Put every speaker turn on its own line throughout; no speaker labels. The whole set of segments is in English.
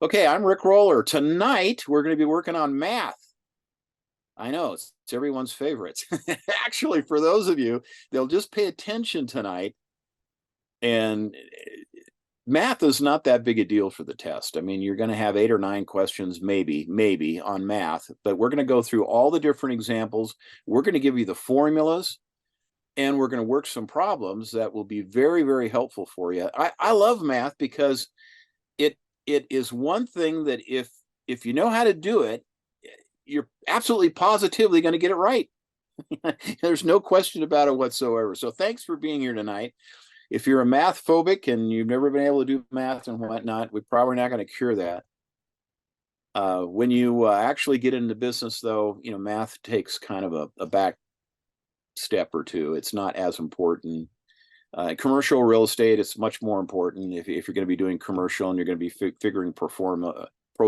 Okay, I'm Rick Roller. Tonight, we're going to be working on math. I know it's everyone's favorite. Actually, for those of you, they'll just pay attention tonight. And math is not that big a deal for the test. I mean, you're going to have 8 or 9 questions, maybe on math, but we're going to go through all the different examples. We're going to give you the formulas, and we're going to work some problems that will be very, very helpful for you. I love math because it is one thing that if you know how to do it, you're absolutely positively going to get it right. There's no question about it whatsoever. So thanks for being here tonight. If you're a math phobic and you've never been able to do math and whatnot, we're probably not going to cure that. When you actually get into business, though, math takes kind of a back step or two. It's not as important. Commercial real estate, it's much more important if you're going to be doing commercial and you're going to be figuring pro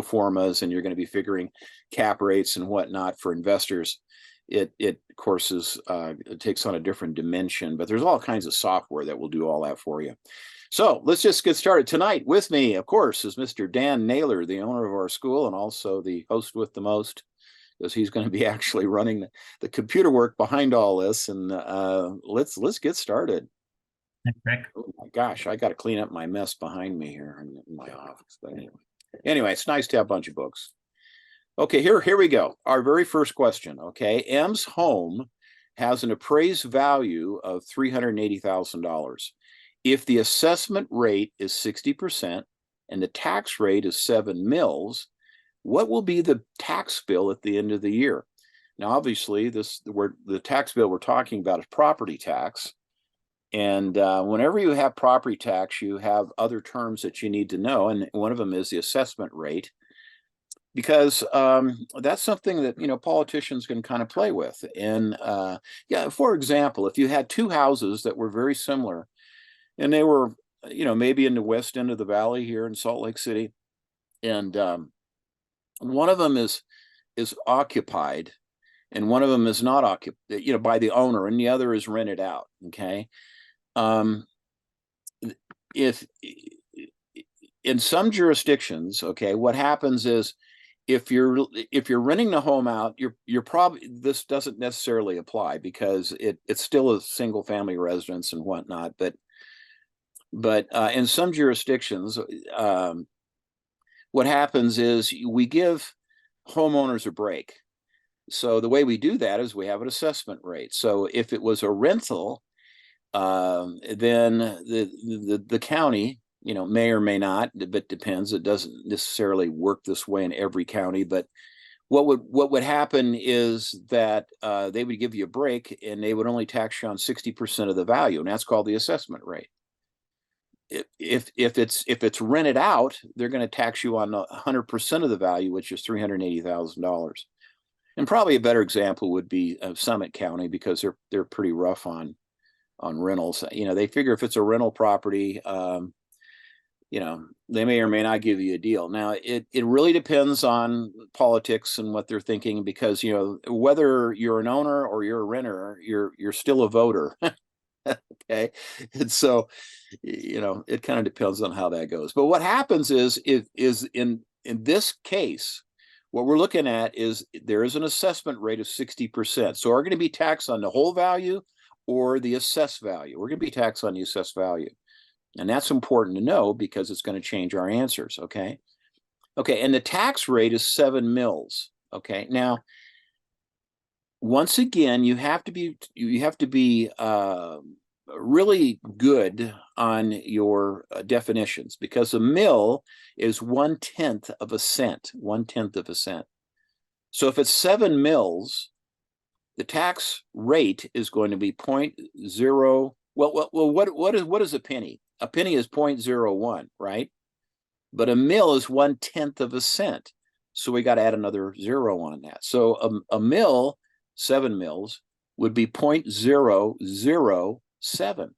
formas and you're going to be figuring cap rates and whatnot for investors. It of course it takes on a different dimension, but there's all kinds of software that will do all that for you. So let's just get started. Tonight with me, of course, is Mr. Dan Naylor, the owner of our school and also the host with the most, because he's going to be actually running the computer work behind all this. And let's get started.
Rick.
Oh my gosh, I got to clean up my mess behind me here in my office. But anyway, it's nice to have a bunch of books. Okay, here we go. Our very first question. Okay, M's home has an appraised value of $380,000. If the assessment rate is 60% and the tax rate is 7 mils, what will be the tax bill at the end of the year? Now, obviously, the tax bill we're talking about is property tax. And whenever you have property tax, you have other terms that you need to know. And one of them is the assessment rate, because that's something that, politicians can kind of play with. And yeah, for example, if you had 2 houses that were very similar and they were, maybe in the west end of the valley here in Salt Lake City, and one of them is occupied and one of them is not occupied, by the owner, and the other is rented out. Okay. If in some jurisdictions, okay, what happens is if you're renting the home out, you're probably, this doesn't necessarily apply because it's still a single family residence and whatnot. But in some jurisdictions, what happens is we give homeowners a break. So the way we do that is we have an assessment rate. So if it was a rental, then the county, may or may not, but depends. It doesn't necessarily work this way in every county, but what would happen is that they would give you a break and they would only tax you on 60% of the value, and that's called the assessment rate. If it's rented out, they're going to tax you on 100% of the value, which is $380,000. And probably a better example would be Summit County, because they're pretty rough on rentals. They figure if it's a rental property, they may or may not give you a deal. Now, it really depends on politics and what they're thinking, because, whether you're an owner or you're a renter, you're still a voter. Okay. And so, it kind of depends on how that goes. But what happens is in this case, what we're looking at is there is an assessment rate of 60%. So we're going to be taxed on the whole value or the assessed value. We're going to be taxed on the assessed value. And that's important to know because it's going to change our answers. Okay. Okay. And the tax rate is 7 mils. Okay. Now, once again, you have to be really good on your definitions, because a mil is 1/10 of a cent, 1/10 of a cent. So if it's 7 mils, the tax rate is going to be 0.0. Well, what is a penny? A penny is 0.01, right? But a mil is 1/10 of a cent. So we got to add another 0 on that. So a mil, 7 mils, would be 0.007.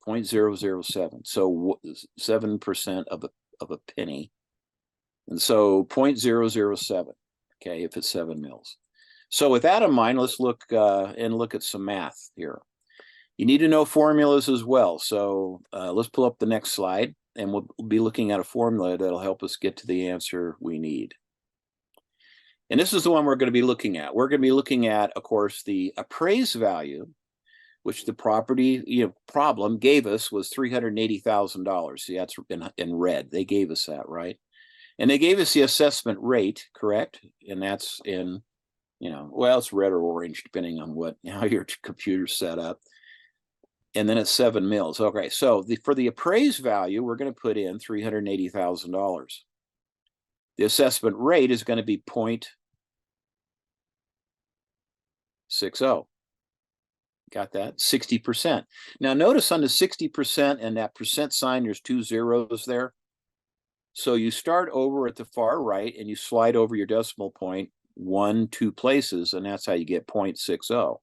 0.007. So 7% of a penny. And so 0.007. Okay, if it's 7 mils. So with that in mind, let's look at some math here. You need to know formulas as well. So let's pull up the next slide. and we'll be looking at a formula that'll help us get to the answer we need. And this is the one we're going to be looking at. We're going to be looking at, of course, the appraised value, which the property problem gave us was $380,000. See, that's in red. They gave us that, right? And they gave us the assessment rate, correct? And that's in, well, it's red or orange, depending on how your computer's set up. And then it's 7 mils. Okay, so for the appraised value, we're going to put in $380,000. The assessment rate is going to be 0.60. Got that? 60%. Now notice on the 60% and that percent sign, there's 2 zeros there. So you start over at the far right and you slide over your decimal point 1, 2 places, and that's how you get 0.60.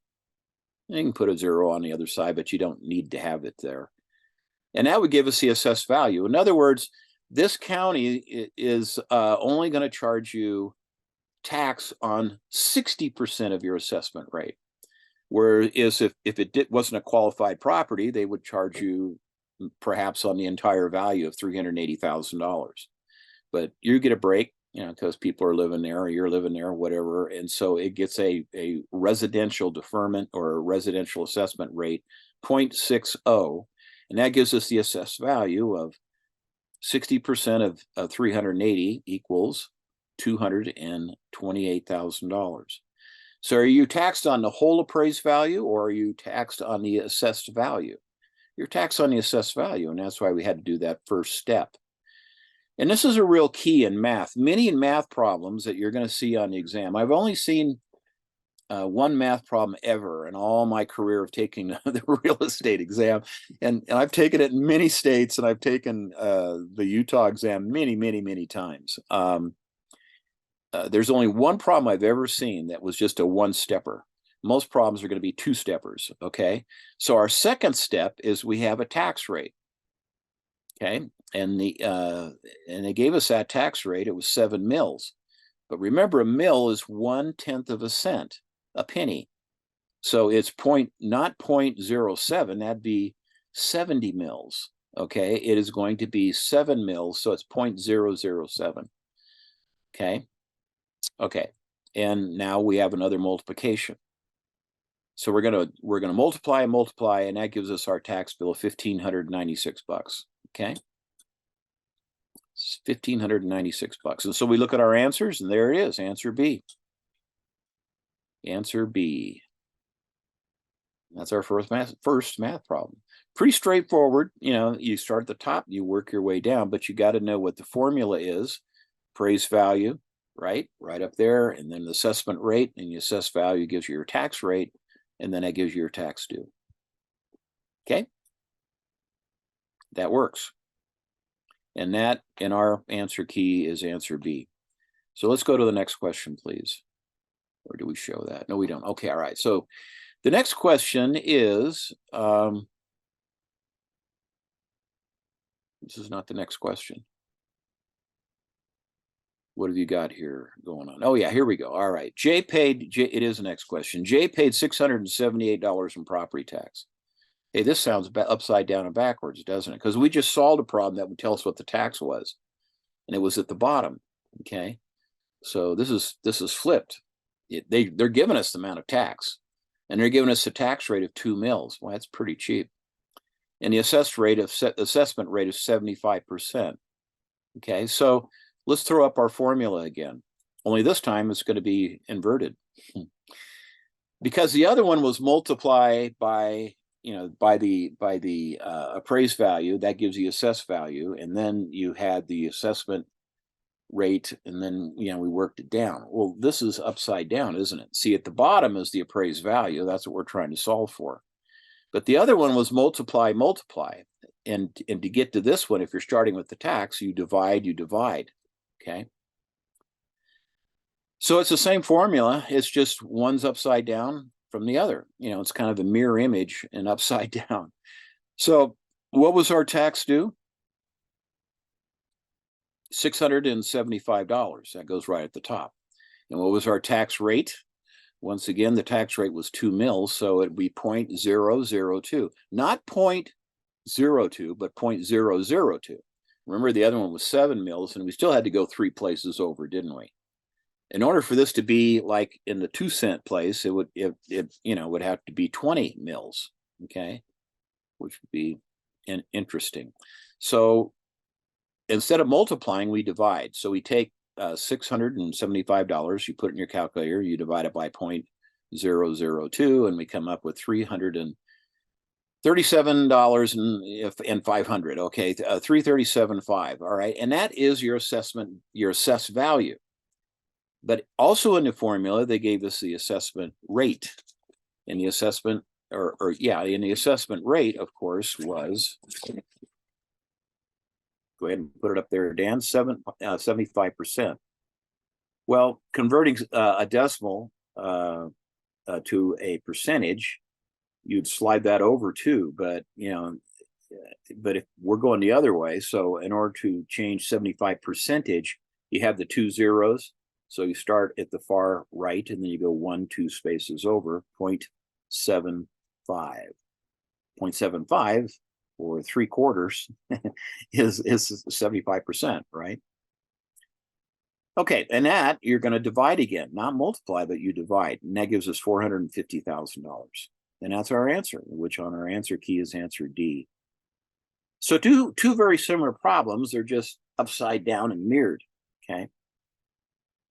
And you can put a 0 on the other side, but you don't need to have it there. And that would give us the assessed value. In other words, this county is only going to charge you tax on 60% of your assessment rate. Whereas if it wasn't a qualified property, they would charge you perhaps on the entire value of $380,000. But you get a break, because people are living there or you're living there or whatever. And so it gets a residential deferment or a residential assessment rate, 0.60. And that gives us the assessed value of 60% of 380 equals $228,000. So are you taxed on the whole appraised value, or are you taxed on the assessed value? You're taxed on the assessed value, and that's why we had to do that first step. And this is a real key in math. Many math problems that you're going to see on the exam. I've only seen one math problem ever in all my career of taking the real estate exam. And I've taken it in many states, and I've taken the Utah exam many, many, many times. There's only one problem I've ever seen that was just a one-stepper. Most problems are going to be two-steppers, okay? So our second step is we have a tax rate, okay? And they gave us that tax rate. It was 7 mils. But remember, a mil is 1/10 of a cent, a penny. So it's not 0.07, that'd be 70 mils, okay? It is going to be 7 mils, so it's 0.007, okay? Okay, and now we have another multiplication. So we're gonna multiply, and that gives us our tax bill of $1,596. Okay, it's $1,596, and so we look at our answers, and there it is, answer B. Answer B. That's our first math problem. Pretty straightforward. You start at the top, you work your way down, but you got to know what the formula is. Appraised value, right up there, and then the assessment rate, and the assessed value gives you your tax rate, and then that gives you your tax due. Okay, that works. And that in our answer key is answer B. So let's go to the next question, please. Or do we show that? No, we don't. Okay, all right. So the next question is, this is not the next question. What have you got here going on? Oh yeah, here we go. All right. It is the next question. Jay paid $678 in property tax. Hey, this sounds upside down and backwards, doesn't it? Because we just solved a problem that would tell us what the tax was, and it was at the bottom. Okay, so this is flipped. They're giving us the amount of tax, and they're giving us a tax rate of 2 mils. Well, that's pretty cheap. And the assessment rate is 75%. Okay, so let's throw up our formula again. Only this time it's going to be inverted, because the other one was multiply by the appraised value. That gives you assessed value, and then you had the assessment rate, and then we worked it down. Well, this is upside down, isn't it? See, at the bottom is the appraised value. That's what we're trying to solve for. But the other one was multiply, and to get to this one, if you're starting with the tax, you divide. Okay, so it's the same formula. It's just one's upside down from the other. It's kind of a mirror image and upside down. So what was our tax due? $675. That goes right at the top. And what was our tax rate? Once again, the tax rate was 2 mils, so it'd be 0.002. Not 0.02, but 0.002. Remember, the other one was 7 mils, and we still had to go 3 places over, didn't we? In order for this to be like in the 2-cent place, it would would have to be 20 mils, okay, which would be interesting. So instead of multiplying, we divide. So we take $675, you put it in your calculator, you divide it by 0.002, and we come up with $337.500. Okay, 337.5. All right, and that is your assessment, your assessed value. But also in the formula, they gave us the assessment rate, and the assessment, and the assessment rate, of course, was, go ahead and put it up there, Dan, 75%. Well, converting a decimal to a percentage, you'd slide that over too, but but if we're going the other way, so in order to change 75%, you have the 2 zeros. So you start at the far right, and then you go 1, 2 spaces over, 0.75. 0.75 or 3/4 is 75%, right? Okay, and that you're going to divide again, not multiply, but you divide, and that gives us $450,000. And that's our answer, which on our answer key is answer D. So two very similar problems. They're just upside down and mirrored, okay?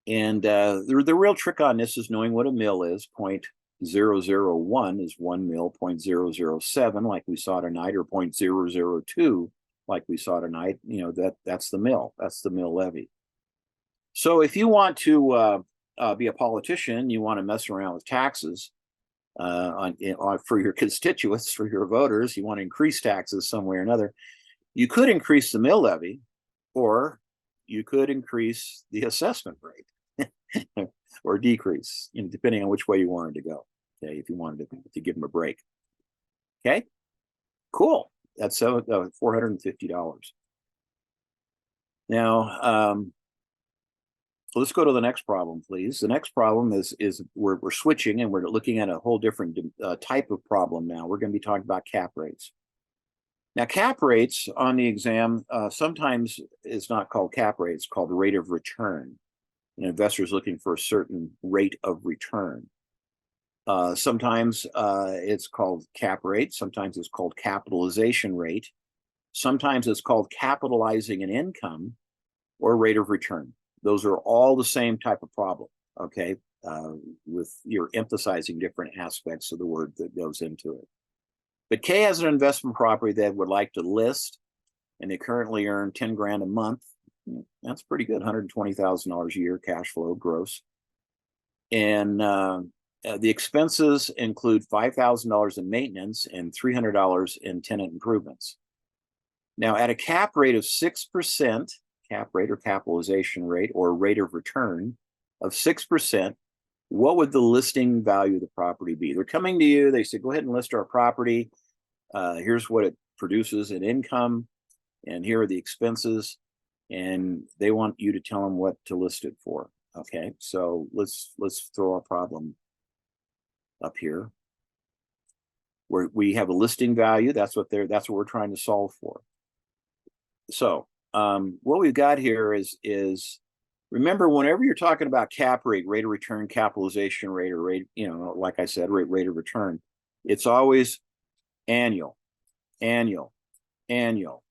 And the real trick on this is knowing what a mil is. 0.001 is 1 mil, 0.007 like we saw tonight, or 0.002 like we saw tonight. That's the mil. That's the mil levy. So if you want to be a politician, you want to mess around with taxes for your constituents, for your voters, you want to increase taxes some way or another, you could increase the mill levy, or you could increase the assessment rate or decrease, depending on which way you wanted to go. Okay, if you wanted to give them a break. Okay, cool. That's $450. Now, let's go to the next problem, please. The next problem is we're switching, and we're looking at a whole different type of problem now. We're going to be talking about cap rates. Now, cap rates on the exam sometimes is not called cap rate, it's called rate of return. An investor is looking for a certain rate of return. Sometimes it's called cap rate, sometimes it's called capitalization rate, sometimes it's called capitalizing an income, or rate of return. Those are all the same type of problem, okay? With you're emphasizing different aspects of the word that goes into it. But Kay has an investment property that would like to list, and they currently earn 10 grand a month. That's pretty good, $120,000 a year cash flow gross. And the expenses include $5,000 in maintenance and $300 in tenant improvements. Now, at a cap rate of 6%, cap rate or capitalization rate or rate of return of 6%, what would the listing value of the property be? They're coming to you, they say, go ahead and list our property. Here's what it produces in income, and here are the expenses, and they want you to tell them what to list it for. Okay, so let's throw our problem up here where we have a listing value. That's what we're trying to solve for. So what we've got here is remember, whenever you're talking about cap rate, rate of return, capitalization rate, or rate, like I said, rate of return, it's always annual, annual, annual,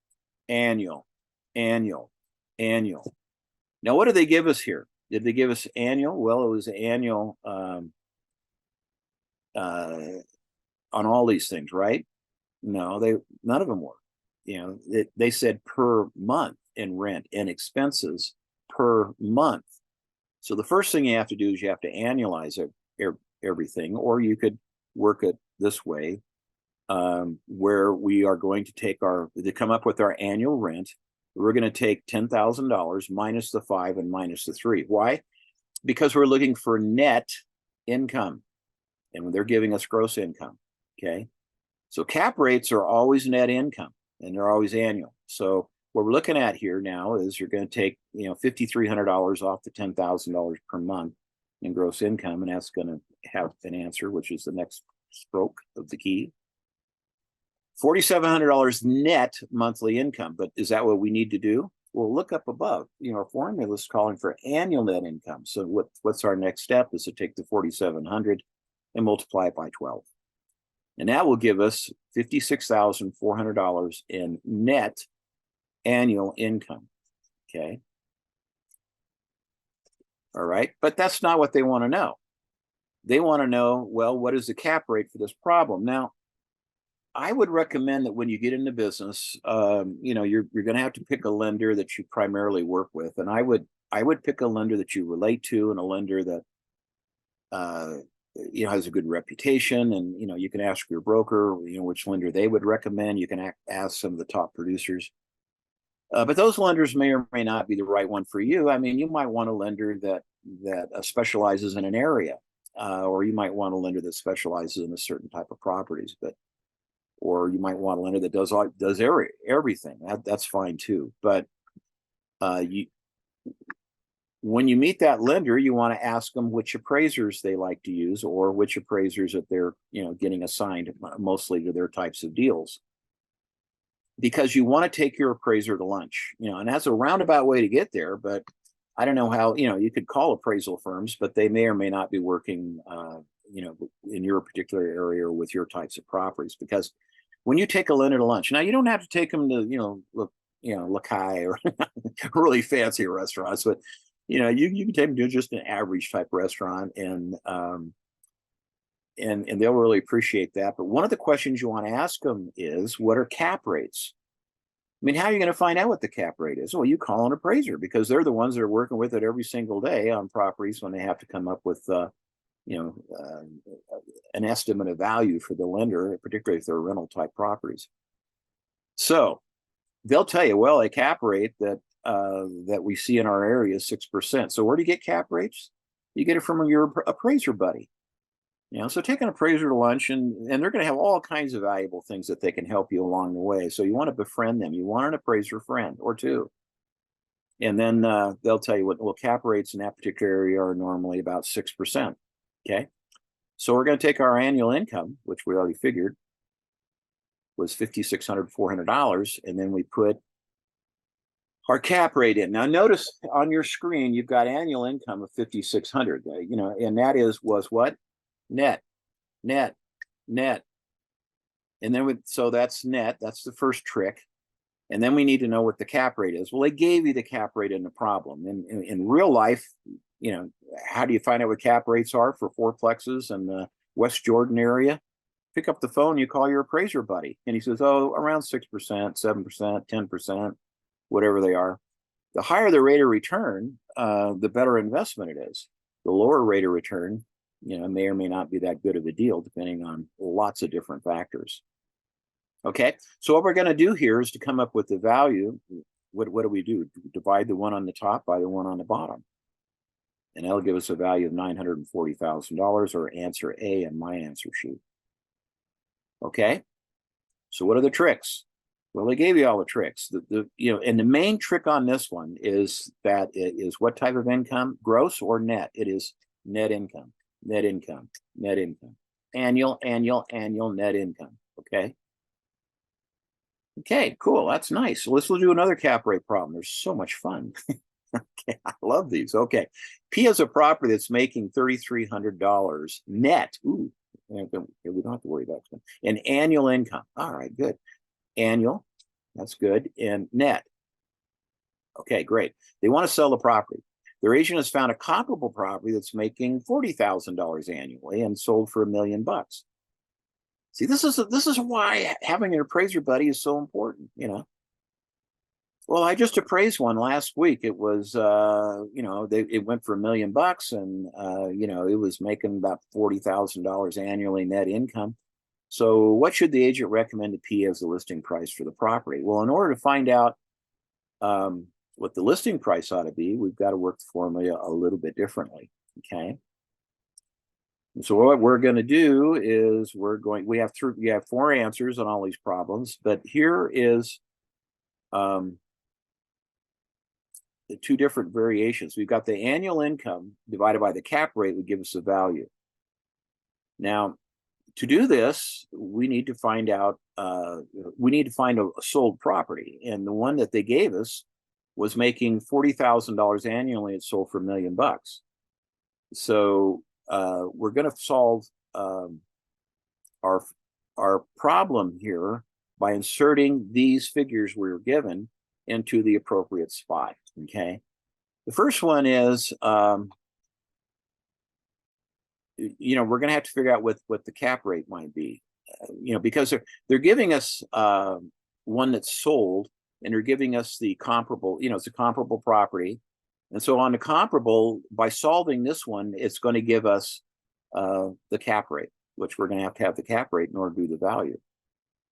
annual, annual, annual. Now, what did they give us here? Did they give us annual? Well, it was annual on all these things, right? No, none of them were. They said per month in rent and expenses per month. So the first thing you have to do is you have to annualize everything, or you could work it this way, where we are going to take to come up with our annual rent. We're going to take $10,000 minus the 5 and minus the 3. Why? Because we're looking for net income, and they're giving us gross income. Okay, so cap rates are always net income, and they're always annual. So what we're looking at here now is you're going to take $5,300 off the $10,000 per month in gross income, and that's going to have an answer, which is the next stroke of the key. $4,700 net monthly income. But is that what we need to do? Well, look up above. Our formula is calling for annual net income. So what's our next step is to take the 4,700 and multiply it by 12. And that will give us $56,400 in net annual income. Okay. All right. But that's not what they want to know. They want to know, well, what is the cap rate for this problem? Now, I would recommend that when you get into business, you're going to have to pick a lender that you primarily work with. And I would pick a lender that you relate to, and a lender that has a good reputation. And you can ask your broker which lender they would recommend. You can ask some of the top producers, but those lenders may or may not be the right one for you. I mean, you might want a lender that specializes in an area, or you might want a lender that specializes in a certain type of properties. Or you might want a lender that does everything. That's fine too. But when you meet that lender, you want to ask them which appraisers they like to use, or which appraisers that they're getting assigned mostly to their types of deals. Because you want to take your appraiser to lunch, and that's a roundabout way to get there. But I don't know how, you could call appraisal firms, but they may or may not be working, in your particular area or with your types of properties. Because when you take a lender to lunch, now you don't have to take them to, Lakai or really fancy restaurants, but you can take them to just an average type restaurant, and they'll really appreciate that. But one of the questions you want to ask them is, what are cap rates? I mean, how are you going to find out what the cap rate is? Well, you call an appraiser, because they're the ones that are working with it every single day on properties when they have to come up with, an estimate of value for the lender, particularly if they're rental type properties. So they'll tell you, well, a cap rate that we see in our area is 6%. So where do you get cap rates? You get it from your appraiser buddy. So take an appraiser to lunch, and they're going to have all kinds of valuable things that they can help you along the way. So you want to befriend them. You want an appraiser friend or two. And then they'll tell you what cap rates in that particular area are normally about 6%. Okay. So we're going to take our annual income, which we already figured was $5,600, and then we put our cap rate in. Now notice on your screen, you've got annual income of $5,600, and that was what? Net. And then so that's net. That's the first trick. And then we need to know what the cap rate is. Well, they gave you the cap rate in the problem. In real life, how do you find out what cap rates are for fourplexes in the West Jordan area? Pick up the phone, you call your appraiser buddy, and he says, oh, around 6%, 7%, 10%, whatever they are. The higher the rate of return, the better investment it is. The lower rate of return, may or may not be that good of a deal, depending on lots of different factors. Okay, so what we're going to do here is to come up with the value. What do we do? Divide the one on the top by the one on the bottom. And that'll give us a value of $940,000, or answer A in my answer sheet. Okay, so what are the tricks? Well, they gave you all the tricks. And the main trick on this one is that it is what type of income, gross or net? It is net income, net income, net income, annual net income. Okay. Okay, cool. That's nice. So let's do another cap rate problem. They're so much fun. Okay, I love these. Okay, P is a property that's making $3,300 net. Ooh, we don't have to worry about that. And annual income. All right, good. Annual, that's good. And net. Okay, great. They want to sell the property. Their agent has found a comparable property that's making $40,000 annually and sold for $1 million. See, this is why having an appraiser buddy is so important. Well, I just appraised one last week. It was, it went for $1 million, and it was making about $40,000 annually net income. So, what should the agent recommend to P as the listing price for the property? Well, in order to find out what the listing price ought to be, we've got to work the formula a little bit differently. Okay. So what we're going to do is we have 4 answers on all these problems, but here is the 2 different variations. We've got the annual income divided by the cap rate would give us a value. Now, to do this, we need to find out, we need to find a sold property. And the one that they gave us was making $40,000 annually. It sold for $1 million. So we're going to solve our problem here by inserting these figures we were given into the appropriate spot. Okay. The first one is, we're going to have to figure out what the cap rate might be, because they're giving us one that's sold, and they're giving us the comparable, it's a comparable property. And so on the comparable, by solving this one, it's going to give us the cap rate, which we're going to have the cap rate in order to do the value.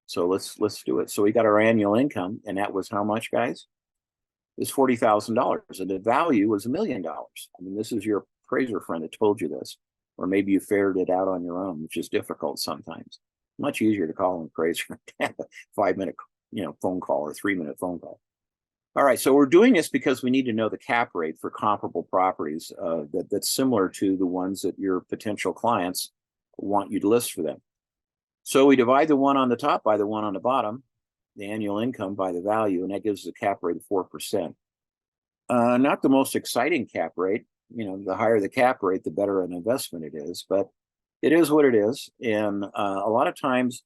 So let's do it. So we got our annual income, and that was how much, guys? It's $40,000, and the value was $1 million. I mean, this is your appraiser friend that told you this, or maybe you figured it out on your own, which is difficult sometimes. Much easier to call an appraiser, have a 5-minute, phone call or 3-minute phone call. All right, so we're doing this because we need to know the cap rate for comparable properties that's similar to the ones that your potential clients want you to list for them. So we divide the one on the top by the one on the bottom, the annual income by the value, and that gives us a cap rate of 4%. Not the most exciting cap rate. The higher the cap rate, the better an investment it is, but it is what it is. And a lot of times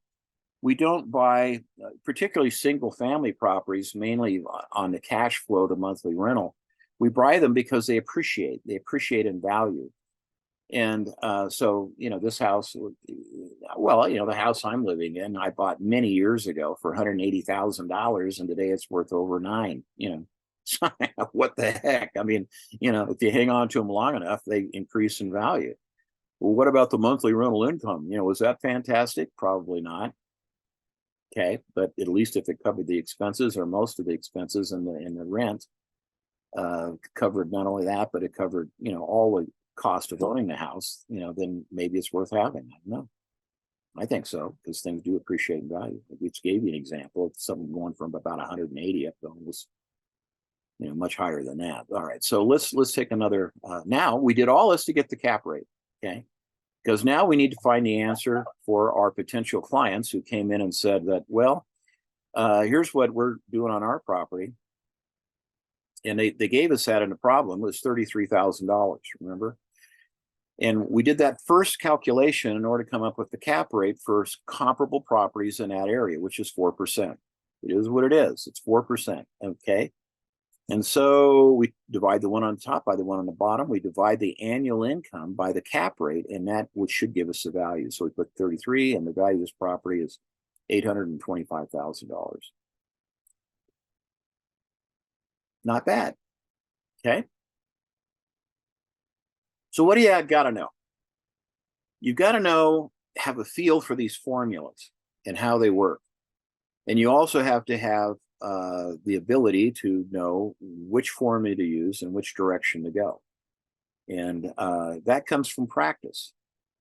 we don't buy, particularly single family properties, mainly on the cash flow, the monthly rental. We buy them because they appreciate in value. And so, this house, well, the house I'm living in, I bought many years ago for $180,000, and today it's worth over $9 million. So what the heck? I mean, if you hang on to them long enough, they increase in value. Well, what about the monthly rental income? Was that fantastic? Probably not. Okay, but at least if it covered the expenses or most of the expenses and the rent, covered not only that, but it covered, all the cost of owning the house, then maybe it's worth having. I don't know. I think so, because things do appreciate in value. I just gave you an example of something going from about 180 up to almost, much higher than that. All right, so let's take another. Now we did all this to get the cap rate, okay? Because now we need to find the answer for our potential clients who came in and said that, well, here's what we're doing on our property. And they gave us that, and the problem was $33,000, remember? And we did that first calculation in order to come up with the cap rate for comparable properties in that area, which is 4%. It is what it is. It's 4%, okay? And so we divide the one on top by the one on the bottom. We divide the annual income by the cap rate, and that which should give us the value. So we put 33, and the value of this property is $825,000. Not bad. Okay. So what do you got to know? You've got to have a feel for these formulas and how they work. And you also have to have the ability to know which formula to use and which direction to go. And that comes from practice.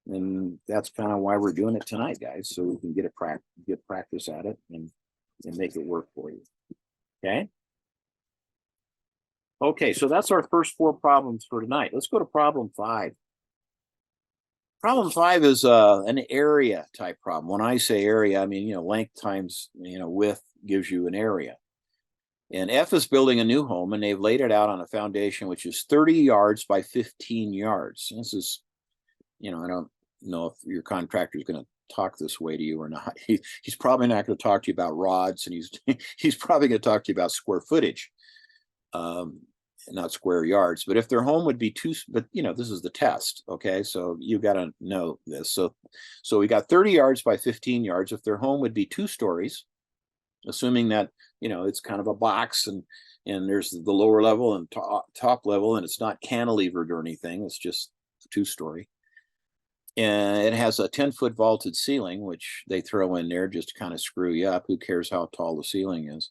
And that's kind of why we're doing it tonight, guys, so we can get practice at it and make it work for you. Okay. Okay, so that's our first 4 problems for tonight. Let's go to problem 5. Problem 5 is an area type problem. When I say area, I mean, length times, width gives you an area. And F is building a new home, and they've laid it out on a foundation which is 30 yards by 15 yards. This is, I don't know if your contractor is going to talk this way to you or not. He's probably not going to talk to you about rods, and he's probably going to talk to you about square footage. Not square yards, but if their home would be but this is the test. Okay, so you got to know this. So we got 30 yards by 15 yards. If their home would be 2 stories, assuming that it's kind of a box, and there's the lower level and top level, and it's not cantilevered or anything, it's just 2-story, and it has a 10-foot vaulted ceiling, which they throw in there just to kind of screw you up. Who cares how tall the ceiling is?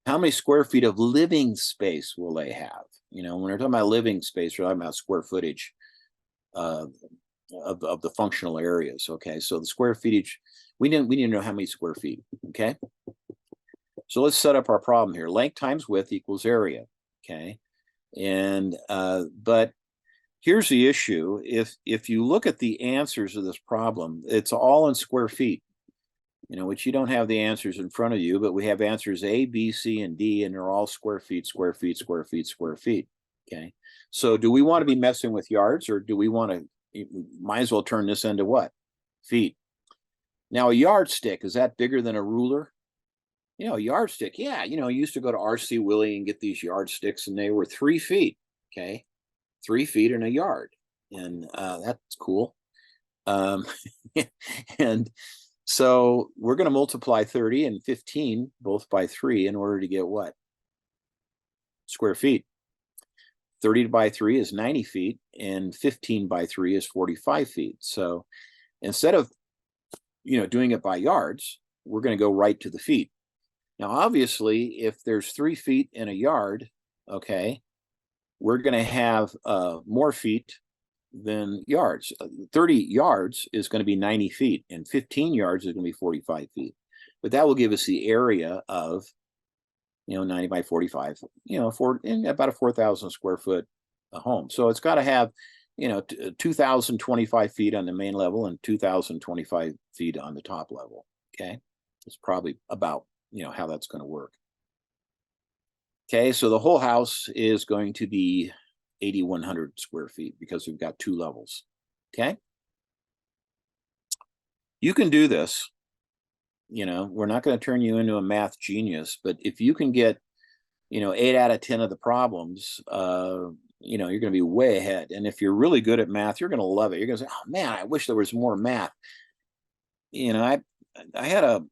How many square feet of living space will they have? When we're talking about living space, we're talking about square footage of the functional areas. Okay, so the square footage, we need to know how many square feet. Okay, so let's set up our problem here. Length times width equals area. Okay, and but Here's the issue. If you look at the answers of this problem, it's all in square feet, which you don't have the answers in front of you, but we have answers A, B, C, and D, and they're all square feet, square feet, square feet, square feet. Okay. So do we want to be messing with yards, or do we want to, might as well turn this into what? Feet. Now, a yardstick, is that bigger than a ruler? A yardstick, yeah. You used to go to R.C. Willey and get these yardsticks, and they were 3 feet. Okay. 3 feet in a yard. And that's cool. And so we're going to multiply 30 and 15 both by 3 in order to get what? Square feet. 30 by 3 is 90 feet, and 15 by 3 is 45 feet. So instead of, doing it by yards, we're going to go right to the feet. Now, obviously, if there's 3 feet in a yard, okay, we're going to have more feet than yards. 30 yards is going to be 90 feet, and 15 yards is going to be 45 feet. But that will give us the area of, 90 by 45, in about a 4,000 square foot home. So it's got to have, 2,025 feet on the main level and 2,025 feet on the top level. Okay. It's probably about, how that's going to work. Okay. So the whole house is going to be 8,100 square feet because we've got 2 levels. Okay. You can do this. We're not going to turn you into a math genius, but if you can get, 8 out of 10 of the problems, you're going to be way ahead. And if you're really good at math, you're going to love it. You're going to say, oh man, I wish there was more math. I had a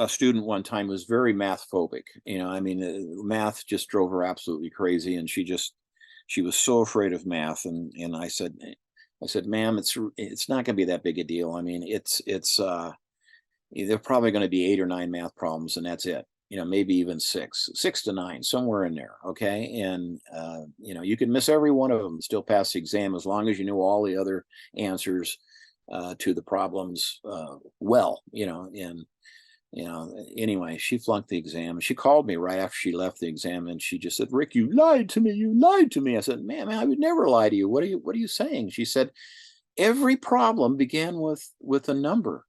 student one time who was very math phobic. Math just drove her absolutely crazy. And she was so afraid of math. And I said, ma'am, it's not going to be that big a deal. They're probably going to be 8 or 9 math problems, and that's it. Maybe even 6 to 9, somewhere in there. Okay. And, you can miss every one of them and still pass the exam as long as you know all the other answers to the problems well, anyway, she flunked the exam. She called me right after she left the exam, and she just said, Rick, you lied to me. You lied to me. I said, man, I would never lie to you. What are you saying? She said, every problem began with a number.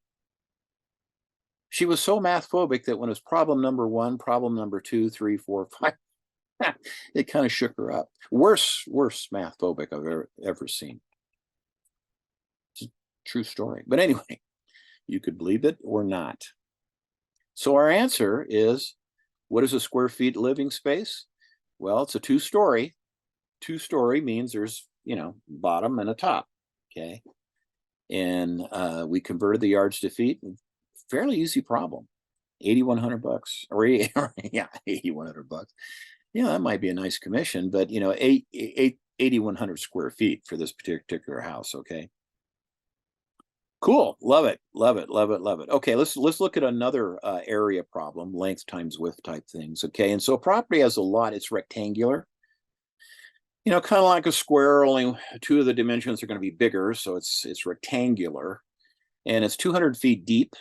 She was so math phobic that when it was problem number 1, problem number 2, 3, 4, 5, it kind of shook her up. Worst math phobic I've ever seen. It's a true story. But anyway, you could believe it or not. So our answer is, what is a square feet living space? Well, it's a 2-story. 2-story means there's, bottom and a top. Okay. And we converted the yards to feet. Fairly easy problem. $8,100 or yeah, $8,100. That might be a nice commission, but 8,100 square feet for this particular house. Okay. Cool. Love it. Love it. Love it. Love it. Okay. Let's look at another area problem, length times width type things. Okay. And so property has a lot, it's rectangular. Kind of like a square, only 2 of the dimensions are going to be bigger. So it's rectangular, and it's 200 feet deep.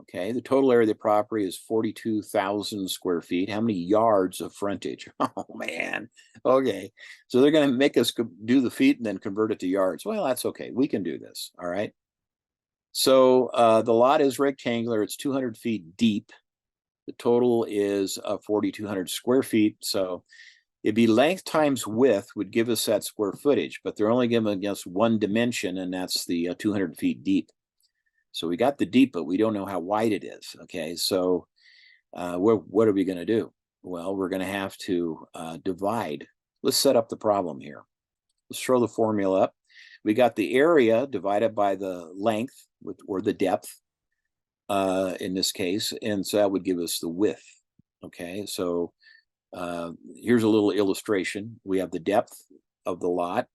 Okay, the total area of the property is 42,000 square feet. How many yards of frontage? Oh, man. Okay, so they're going to make us do the feet and then convert it to yards. Well, that's okay. We can do this. All right. So the lot is rectangular. It's 200 feet deep. The total is 4,200 square feet. So it'd be length times width would give us that square footage, but they're only given against one dimension, and that's the 200 feet deep. So we got the deep, but we don't know how wide it is. Okay, so what are we going to do? Well, we're going to have to divide. Let's set up the problem here. Let's throw the formula up. We got the area divided by the length or the depth in this case, and so that would give us the width. Okay, so here's a little illustration. We have the depth of the lot,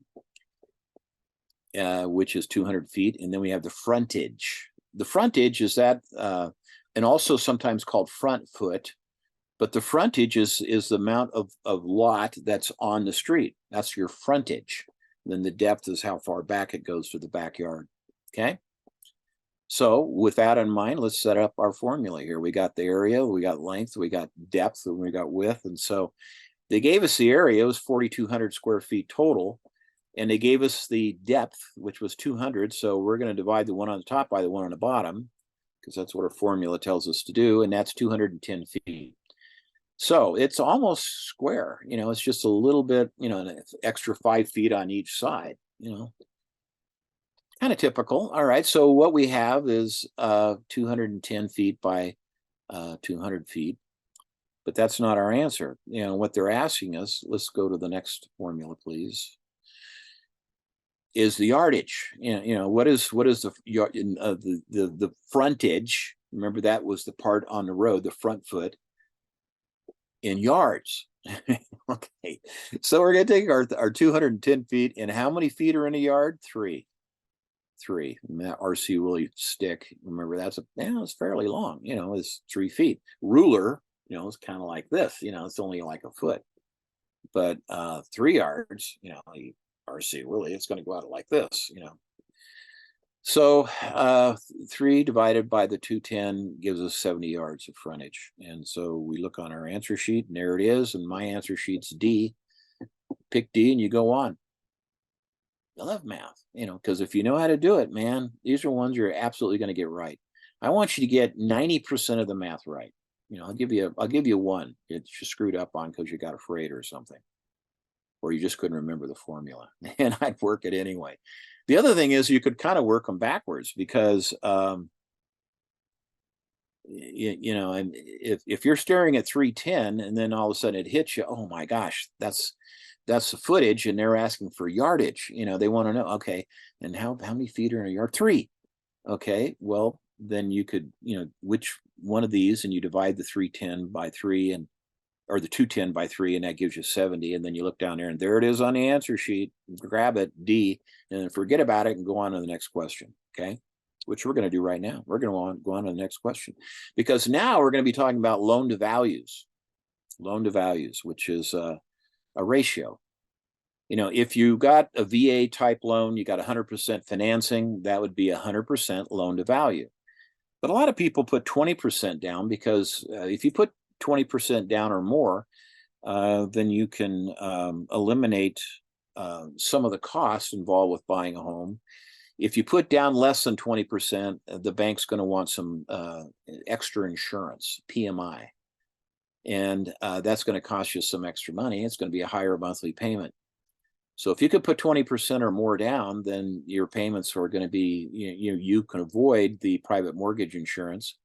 which is 200 feet, and then we have the frontage. The frontage is that, and also sometimes called front foot, but the frontage is the amount of lot that's on the street. That's your frontage. And then the depth is how far back it goes to the backyard. Okay. So with that in mind, let's set up our formula here. We got the area, we got length, we got depth, and we got width. And so they gave us the area. It was 4,200 square feet total. and they gave us the depth, which was 200. So we're going to divide the one on the top by the one on the bottom, because that's what our formula tells us to do, and that's 210 feet. So it's almost square, it's just a little bit, an extra 5 feet on each side, kind of typical. All right, so what we have is 210 feet by 200 feet, but that's not our answer. What they're asking us, let's go to the next formula, please, is the yardage. What is the frontage? Remember, that was the part on the road, the front foot, in yards. Okay, so we're going to take our 210 feet, and how many feet are in a yard? Three. And that R.C. Willey stick, remember, it's fairly long. It's 3 feet. Ruler, it's kind of like this. It's only like a foot. But 3 yards, R.C. Willey, it's going to go out like this. So 3 divided by the 210 gives us 70 yards of frontage. And so we look on our answer sheet, and there it is. And my answer sheet's D. Pick D and you go on. I love math, because if you know how to do it, man, these are ones you're absolutely going to get right. I want you to get 90% of the math right. I'll give you 1 that you screwed up on because you got afraid or something, or you just couldn't remember the formula, and I'd work it anyway. The other thing is you could kind of work them backwards, because and if you're staring at 310 and then all of a sudden it hits you, oh my gosh, that's the footage, and they're asking for yardage. They want to know, okay, and how many feet are in a yard? 3. Okay, well, then you could, which one of these, and you divide the 310 by 3, or the 210 by 3, and that gives you 70. And then you look down there, and there it is on the answer sheet. Grab it, D, and then forget about it and go on to the next question. Okay, which we're going to do right now. We're going to go on to the next question, because now we're going to be talking about loan to values, which is a ratio. If you got a VA type loan, you got 100% financing, that would be 100% loan to value. But a lot of people put 20% down, because if you put 20% down or more, then you can eliminate some of the costs involved with buying a home. If you put down less than 20%, the bank's going to want some extra insurance, PMI. And that's going to cost you some extra money. It's going to be a higher monthly payment. So if you could put 20% or more down, then your payments are going to be, you can avoid the private mortgage insurance.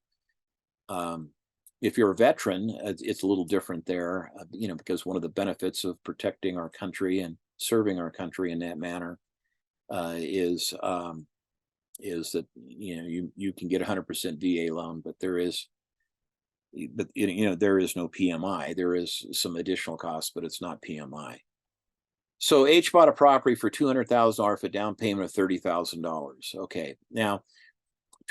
If you're a veteran, it's a little different there, because one of the benefits of protecting our country and serving our country in that manner is that you can get 100% VA loan, but there is no PMI. There is some additional costs, but it's not PMI. So H bought a property for $200,000 for a down payment of $30,000. Okay, now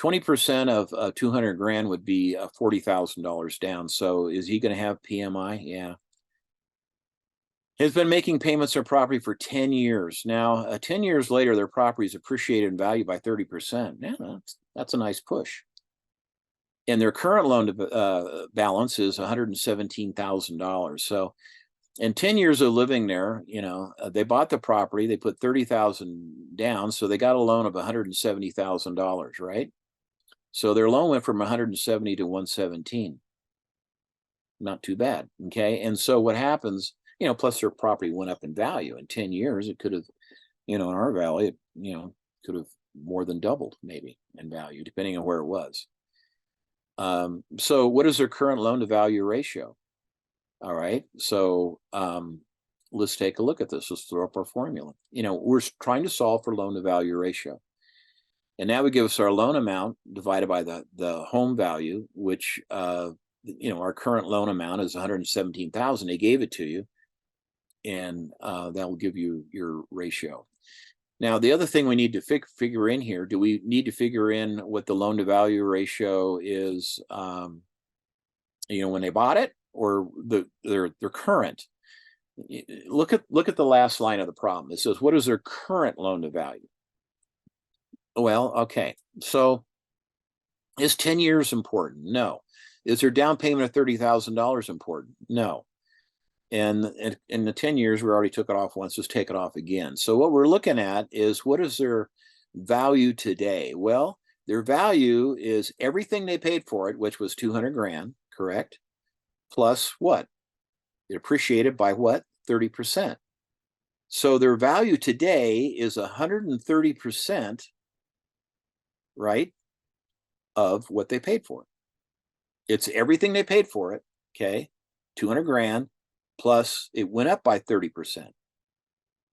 20% of 200 grand would be $40,000 down. So is he going to have PMI? Yeah. Has been making payments on property for 10 years. Now, 10 years later, their property is appreciated in value by 30%. Yeah, that's a nice push. And their current loan to balance is $117,000. So in 10 years of living there, they bought the property, they put $30,000 down, so they got a loan of $170,000, right? So their loan went from 170 to 117. Not too bad, okay? And so what happens, plus their property went up in value. In 10 years, it could have, in our valley, it, could have more than doubled maybe in value, depending on where it was. So what is their current loan to value ratio? All right, so let's take a look at this. Let's throw up our formula. We're trying to solve for loan to value ratio. And that would give us our loan amount divided by the home value, which, our current loan amount is $117,000. They gave it to you, and that will give you your ratio. Now, the other thing we need to figure in here, do we need to figure in what the loan to value ratio is, when they bought it, or their current? Look at the last line of the problem. It says, what is their current loan to value? Well, okay. So is 10 years important? No. Is their down payment of $30,000 important? No. And in the 10 years, we already took it off once, just take it off again. So what we're looking at is, what is their value today? Well, their value is everything they paid for it, which was 200 grand, correct? Plus what? It appreciated by what? 30%. So their value today is 130%, right, of what they paid for it. It's everything they paid for it, okay? 200 grand, plus it went up by 30%.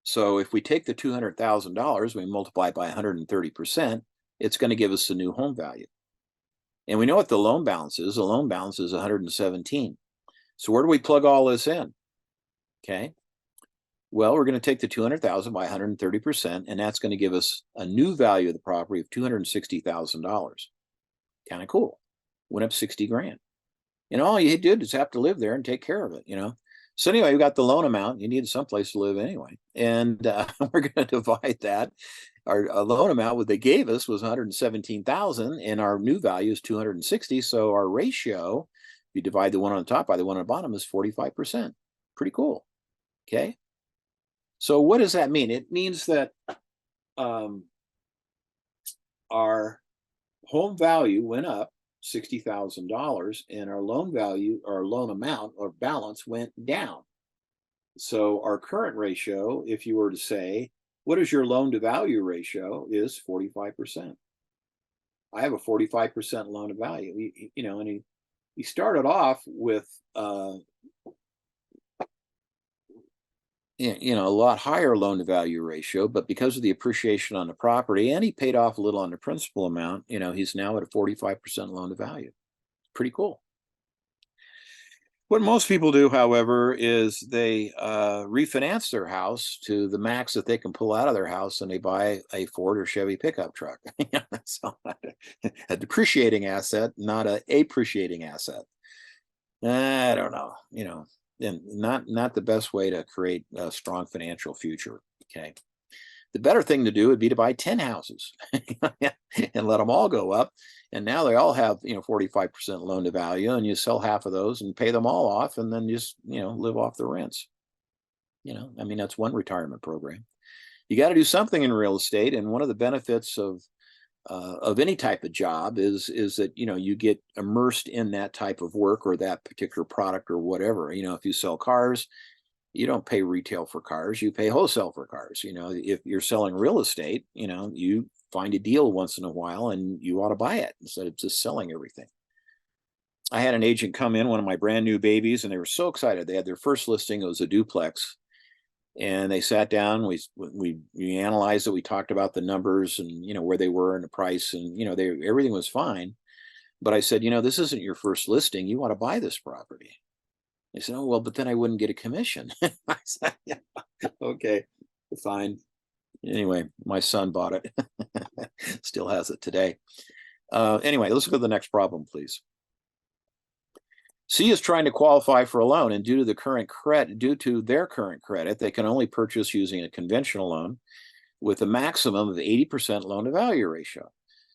So if we take the $200,000, we multiply it by 130%, it's going to give us the new home value. And we know what the loan balance is. The loan balance is 117. So where do we plug all this in? Okay. Well, we're going to take the 200,000 by 130%, and that's going to give us a new value of the property of $260,000. Kind of cool. Went up 60 grand. And all you did is have to live there and take care of it, you know. So anyway, we got the loan amount. You needed someplace to live anyway, and we're going to divide that. Our loan amount, what they gave us, was 117,000, and our new value is 260. So our ratio, if you divide the one on the top by the one on the bottom, is 45%. Pretty cool. Okay. So what does that mean? It means that our home value went up $60,000, and our loan value, our loan amount or balance, went down. So our current ratio, if you were to say, what is your loan to value ratio, is 45%. I have a 45% loan to value. You know, and he started off with you know, a lot higher loan to value ratio, but because of the appreciation on the property, and he paid off a little on the principal amount, you know, he's now at a 45% loan to value. Pretty cool. What most people do, however, is they refinance their house to the max that they can pull out of their house, and they buy a Ford or Chevy pickup truck. So a depreciating asset, not a appreciating asset. I don't know, you know, and not the best way to create a strong financial future. Okay. The better thing to do would be to buy 10 houses and let them all go up. And now they all have, you know, 45% loan to value, and you sell half of those and pay them all off, and then just, you know, live off the rents. You know, I mean, that's one retirement program. You got to do something in real estate. And one of the benefits of any type of job is that, you know, you get immersed in that type of work or that particular product or whatever. You know, if you sell cars, you don't pay retail for cars, you pay wholesale for cars. You know, if you're selling real estate, you know, you find a deal once in a while and you ought to buy it instead of just selling everything. I had an agent come in, one of my brand new babies, and they were so excited. They had their first listing. It was a duplex, and they sat down. We analyzed it. We talked about the numbers and, you know, where they were and the price, and, you know, everything was fine. But I said, you know, this isn't your first listing. You want to buy this property. They said, oh, well, but then I wouldn't get a commission. I said, yeah, okay, fine. Anyway, my son bought it. Still has it today. Anyway, let's look at the next problem, please. C is trying to qualify for a loan, and due to their current credit, they can only purchase using a conventional loan with a maximum of 80% loan to value ratio.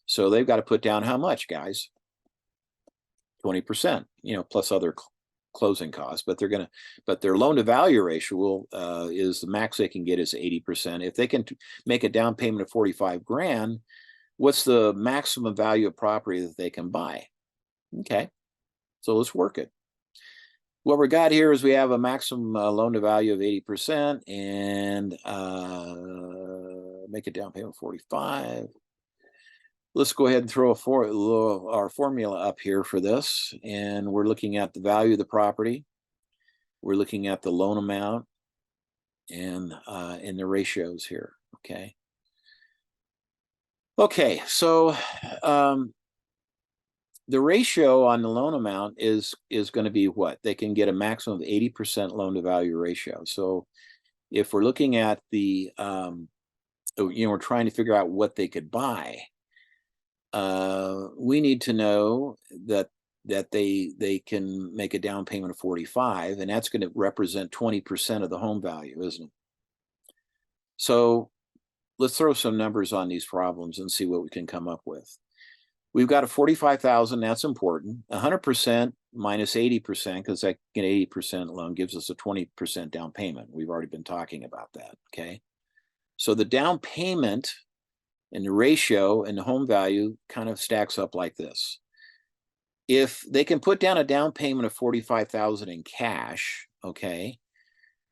So they've got to put down how much, guys? 20%, you know, plus other closing costs, but their loan to value ratio is the max they can get is 80%. If they can make a down payment of 45 grand, what's the maximum value of property that they can buy? Okay, so let's work it. What we got here is we have a maximum loan to value of 80%, and make a down payment of 45. Let's go ahead and throw our formula up here for this. And we're looking at the value of the property. We're looking at the loan amount and the ratios here. Okay. Okay. So the ratio on the loan amount is going to be what? They can get a maximum of 80% loan to value ratio. So if we're looking at the, you know, we're trying to figure out what they could buy, we need to know that they can make a down payment of 45, and that's going to represent 20% of the home value, isn't it? So let's throw some numbers on these problems and see what we can come up with. We've got a 45,000. That's important. 100% minus 80%, because that 80% loan gives us a 20% down payment. We've already been talking about that. Okay. So the down payment and the ratio and the home value kind of stacks up like this. If they can put down a down payment of 45,000 in cash, okay,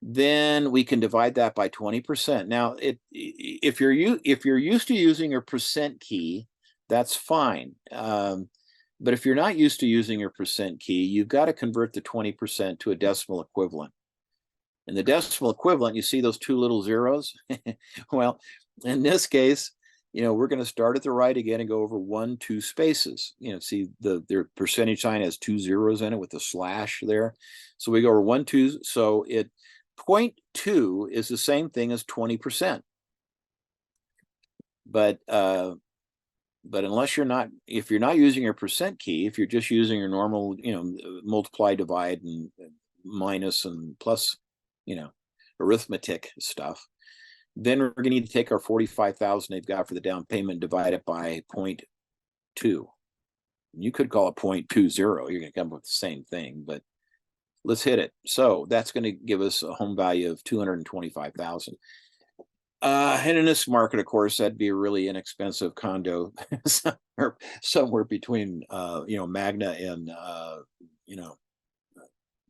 then we can divide that by 20%. Now, if you're used to using your percent key, that's fine. But if you're not used to using your percent key, you've got to convert the 20% to a decimal equivalent. And the decimal equivalent, you see those two little zeros? Well, in this case, we're going to start at the right again and go over 1, 2 spaces. See their percentage sign has 2 zeros in it with a slash there. So we go over 1, 2. So 0.2 is the same thing as 20%. But unless if you're not using your percent key, if you're just using your normal, multiply, divide, and minus and plus, arithmetic stuff, then we're going to need to take our 45,000 they've got for the down payment, divide it by 0.2. You could call it 0.20. You're going to come up with the same thing, but let's hit it. So that's going to give us a home value of 225,000. And in this market, of course, that'd be a really inexpensive condo somewhere between, Magna and,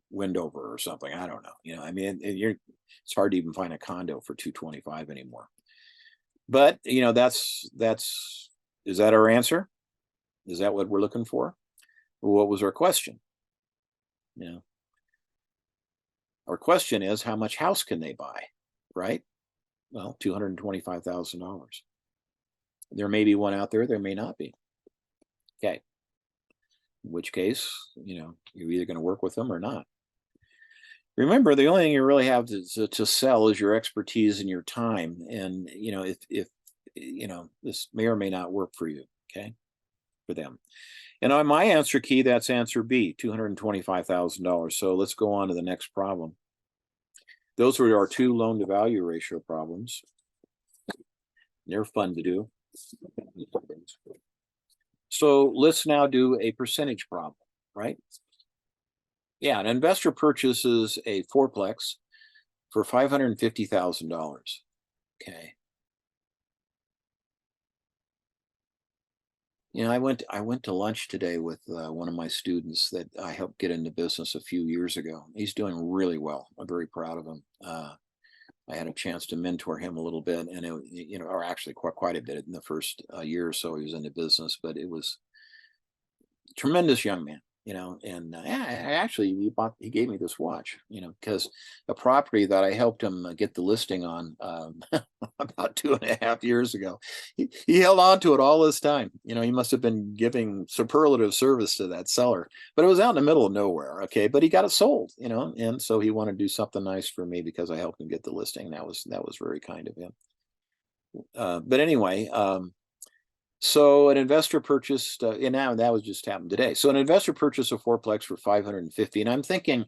Wendover or something. I don't know. I mean, it's hard to even find a condo for 225 anymore. But, is that our answer? Is that what we're looking for? Well, what was our question? Our question is, how much house can they buy, right? Well, $225,000. There may be one out there, there may not be. Okay. In which case, you're either going to work with them or not. Remember, the only thing you really have to sell is your expertise and your time. And, if this may or may not work for you, okay, for them. And on my answer key, that's answer B, $225,000. So let's go on to the next problem. Those were our 2 loan to value ratio problems. They're fun to do. So let's now do a percentage problem, right? Yeah, an investor purchases a fourplex for $550,000. Okay. I went to lunch today with one of my students that I helped get into business a few years ago. He's doing really well. I'm very proud of him. I had a chance to mentor him a little bit, and or actually quite a bit in the first year or so he was into business. But it was a tremendous young man. And actually he gave me this watch, because a property that I helped him get the listing on about 2.5 years ago, he held on to it all this time. He must have been giving superlative service to that seller, but it was out in the middle of nowhere. Okay. But he got it sold, and so he wanted to do something nice for me because I helped him get the listing. That was very kind of him. But anyway, so an investor purchased, and now that was just happened today. So an investor purchased a fourplex for $550, and I'm thinking,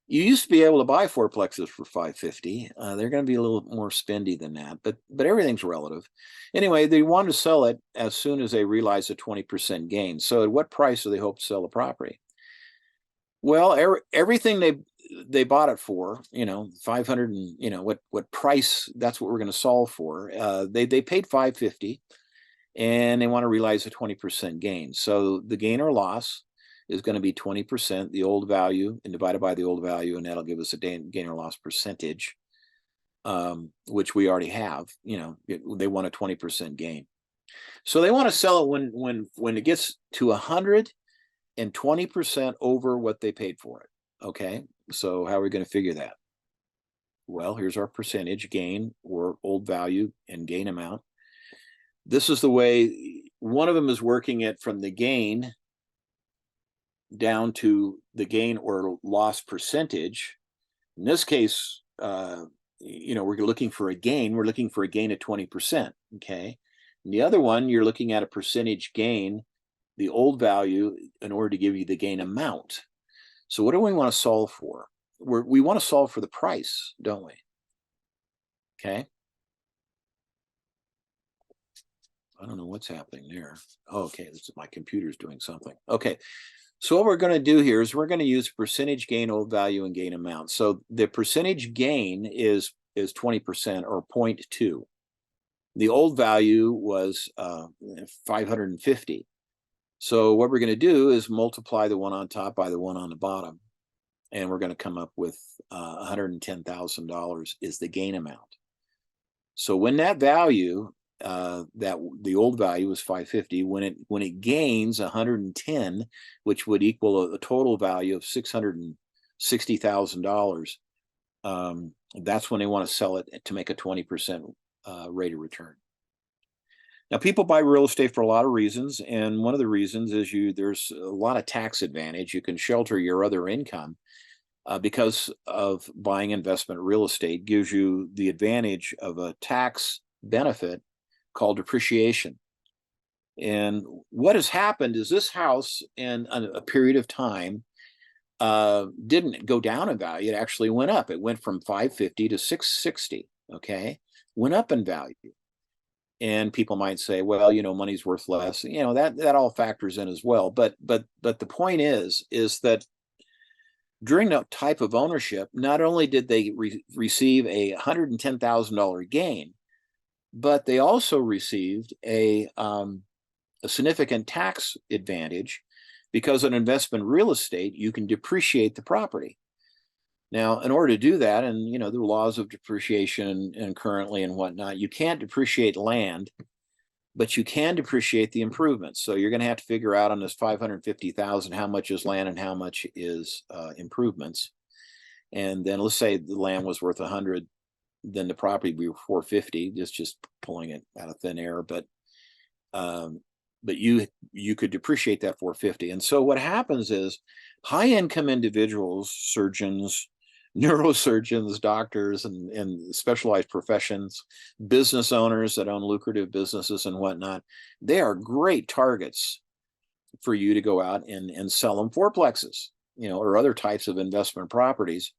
you used to be able to buy fourplexes for $550. They're going to be a little more spendy than that, but everything's relative. Anyway, they wanted to sell it as soon as they realized a 20% gain. So at what price do they hope to sell the property? Well, everything they bought it for, 500, and what price, that's what we're going to solve for. They paid $550. And they want to realize a 20% gain. So the gain or loss is going to be 20%, the old value, and divided by the old value, and that'll give us a gain or loss percentage, which we already have. They want a 20% gain. So they want to sell it when it gets to 120% over what they paid for it. Okay, so how are we going to figure that? Well, here's our percentage gain, or old value and gain amount. This is the way one of them is working it from the gain down to the gain or loss percentage. In this case, we're looking for a gain. We're looking for a gain of 20%. Okay. And the other one, you're looking at a percentage gain, the old value, in order to give you the gain amount. So what do we want to solve for? We want to solve for the price, don't we? Okay. I don't know what's happening there. Oh, okay, this is my computer's doing something. Okay, so what we're going to do here is we're going to use percentage gain, old value, and gain amount. So the percentage gain is 20% or 0.2. The old value was 550. So what we're going to do is multiply the one on top by the one on the bottom, and we're going to come up with $110,000 is the gain amount. So when that value, that the old value was 550, when it gains 110, which would equal a total value of $660,000, that's when they want to sell it to make a 20% rate of return. Now, people buy real estate for a lot of reasons, and one of the reasons is there's a lot of tax advantage. You can shelter your other income because of buying investment real estate gives you the advantage of a tax benefit called depreciation. And what has happened is this house in a period of time didn't go down in value. It actually went up. It went from 550 to 660. Okay, went up in value. And people might say, well, money's worth less. That all factors in as well. But the point is that during that type of ownership, not only did they receive a $110,000 gain, but they also received a significant tax advantage because in investment real estate, you can depreciate the property. Now, in order to do that, and the laws of depreciation and currently and whatnot, you can't depreciate land, but you can depreciate the improvements. So you're going to have to figure out on this 550,000 how much is land and how much is improvements. And then let's say the land was worth 100, then the property would be 450. Just pulling it out of thin air, but you could depreciate that 450. And so what happens is high income individuals, surgeons, neurosurgeons, doctors, and specialized professions, business owners that own lucrative businesses and whatnot, they are great targets for you to go out and sell them fourplexes, or other types of investment properties,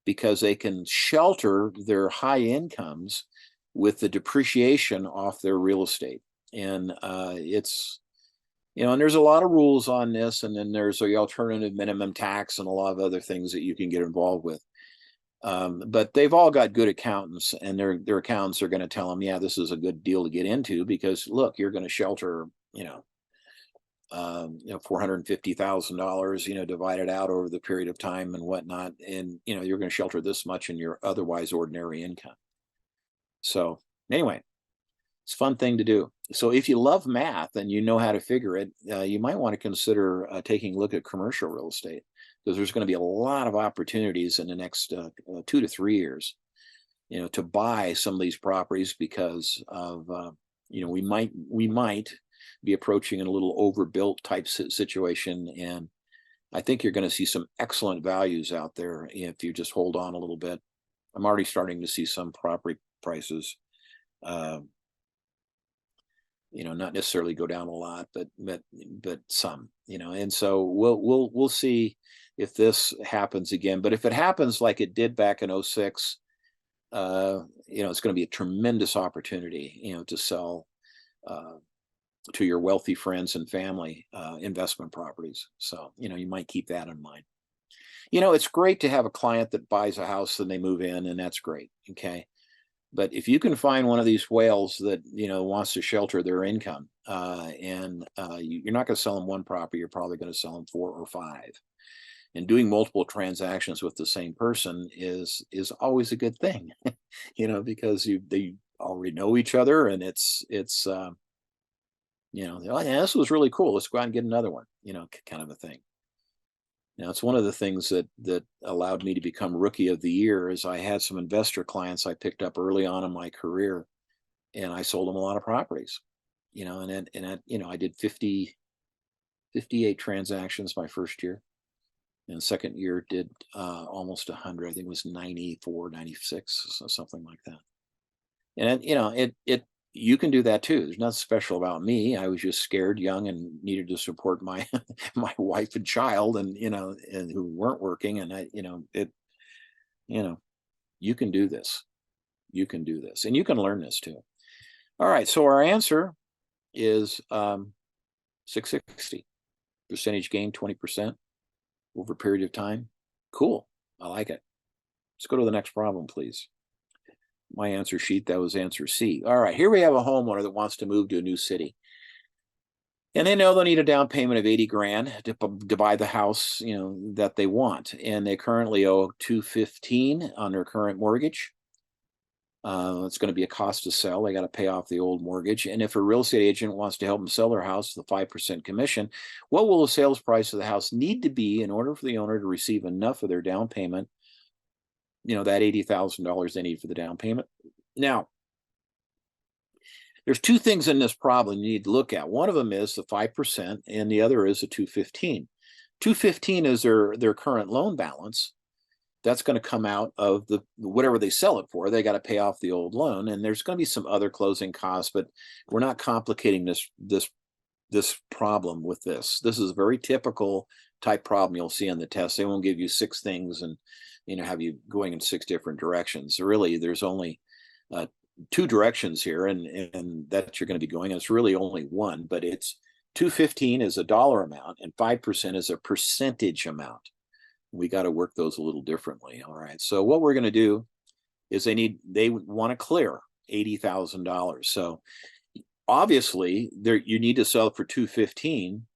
because they can shelter their high incomes with the depreciation off their real estate. And it's, and there's a lot of rules on this, and then there's the alternative minimum tax and a lot of other things that you can get involved with. But they've all got good accountants, and their accountants are going to tell them, yeah, this is a good deal to get into because look, you're going to shelter, $450,000, divided out over the period of time and whatnot, and you're going to shelter this much in your otherwise ordinary income. So anyway, it's a fun thing to do. So if you love math and you know how to figure it, you might want to consider taking a look at commercial real estate, because there's going to be a lot of opportunities in the next 2 to 3 years, to buy some of these properties because of, we might be approaching a little overbuilt type situation. And I think you're going to see some excellent values out there if you just hold on a little bit. I'm already starting to see some property prices, not necessarily go down a lot, but some, and so we'll see if this happens again. But if it happens like it did back in 06, it's going to be a tremendous opportunity, to sell to your wealthy friends and family investment properties. So, you might keep that in mind. It's great to have a client that buys a house and they move in, and that's great. Okay. But if you can find one of these whales that, wants to shelter their income, and you're not going to sell them one property, you're probably going to sell them 4 or 5. And doing multiple transactions with the same person is always a good thing, because they already know each other, and it's oh, yeah, this was really cool. Let's go out and get another one, kind of a thing. Now, it's one of the things that allowed me to become Rookie of the Year is I had some investor clients I picked up early on in my career, and I sold them a lot of properties, and I did 58 transactions my first year, and second year did almost 100. I think it was 94, 96, something like that. And you can do that too. There's nothing special about me. I was just scared, young, and needed to support my my wife and child, and and who weren't working. And you can do this. You can do this, and you can learn this too. All right. So our answer is 660. Percentage gain 20% over a period of time. Cool. I like it. Let's go to the next problem, please. My answer sheet, that was answer C. All right, here we have a homeowner that wants to move to a new city. And they know they'll need a down payment of 80 grand to buy the house, that they want. And they currently owe 215 on their current mortgage. It's going to be a cost to sell. They got to pay off the old mortgage. And if a real estate agent wants to help them sell their house, the 5% commission, what will the sales price of the house need to be in order for the owner to receive enough of their down payment, that $80,000 they need for the down payment? Now, there's two things in this problem you need to look at. One of them is the 5%, and the other is the 215. 215 is their current loan balance. That's going to come out of the whatever they sell it for. They got to pay off the old loan, and there's going to be some other closing costs, but we're not complicating this problem with this. This is a very typical type problem you'll see on the test. They won't give you 6 things and have you going in 6 different directions. Really, there's only 2 directions here, and that you're going to be going. And it's really only one, but it's 215 is a dollar amount, and 5% is a percentage amount. We got to work those a little differently. All right. So what we're going to do is they want to clear $80,000. So obviously you need to sell it for 215,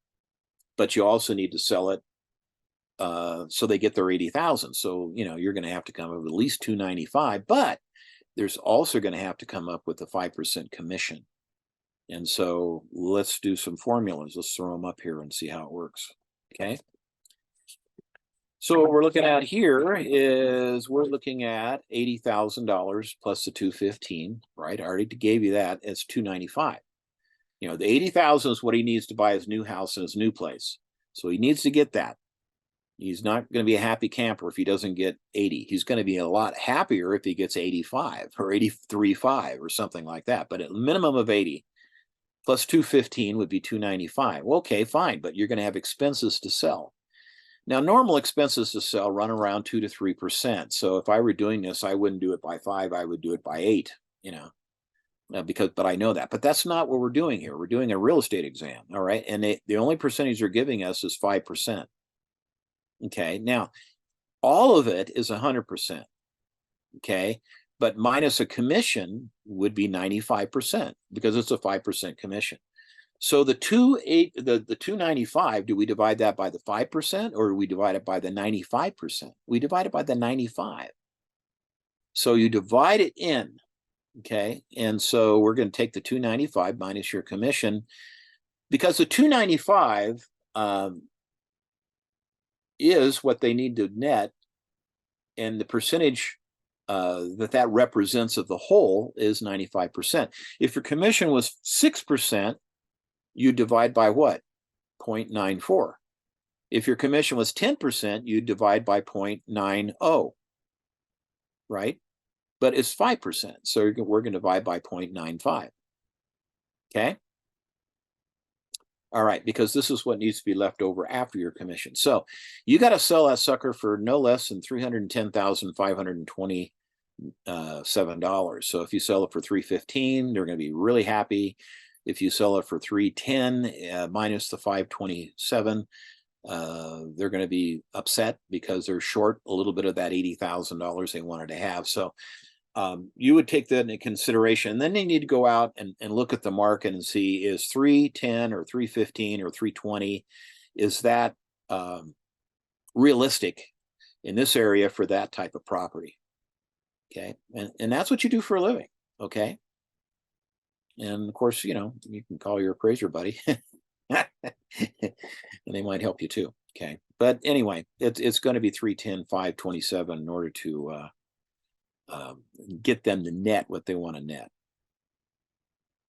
but you also need to sell it so they get their 80,000. So, you're going to have to come up with at least 295, but there's also going to have to come up with a 5% commission. And so let's do some formulas. Let's throw them up here and see how it works. Okay. So what we're looking at here is we're looking at $80,000 plus the 215, right? I already gave you that. It's 295. The 80,000 is what he needs to buy his new house and his new place. So he needs to get that. He's not going to be a happy camper if he doesn't get 80. He's going to be a lot happier if he gets 85 or 83.5 or something like that. But at minimum of 80 plus 215 would be 295. Well, okay, fine, but you're going to have expenses to sell. Now, normal expenses to sell run around 2 to 3%. So if I were doing this, I wouldn't do it by 5. I would do it by 8, but I know that. But that's not what we're doing here. We're doing a real estate exam, all right? And the only percentage they're giving us is 5%. Okay, now, all of it is 100%, okay? But minus a commission would be 95% because it's a 5% commission. So the 295, do we divide that by the 5% or do we divide it by the 95%? We divide it by the 95. So you divide it in, okay? And so we're going to take the 295 minus your commission, because the 295 is what they need to net, and the percentage that represents of the whole is 95%. If your commission was 6%, you divide by what? 0.94. If your commission was 10%, you divide by 0.90, right? But it's 5%, so we're going to divide by 0.95. Okay? All right, because this is what needs to be left over after your commission. So you got to sell that sucker for no less than $310,527. So if you sell it for $315, they're going to be really happy. If you sell it for $310 minus the $527, they're going to be upset because they're short a little bit of that $80,000 they wanted to have. So you would take that into consideration. And then they need to go out and look at the market and see, is 310 or 315 or 320, is that realistic in this area for that type of property? Okay, and that's what you do for a living. Okay. And of course, you can call your appraiser buddy and they might help you too. Okay. But anyway, it's going to be 310, 527 in order to get them to net what they want to net.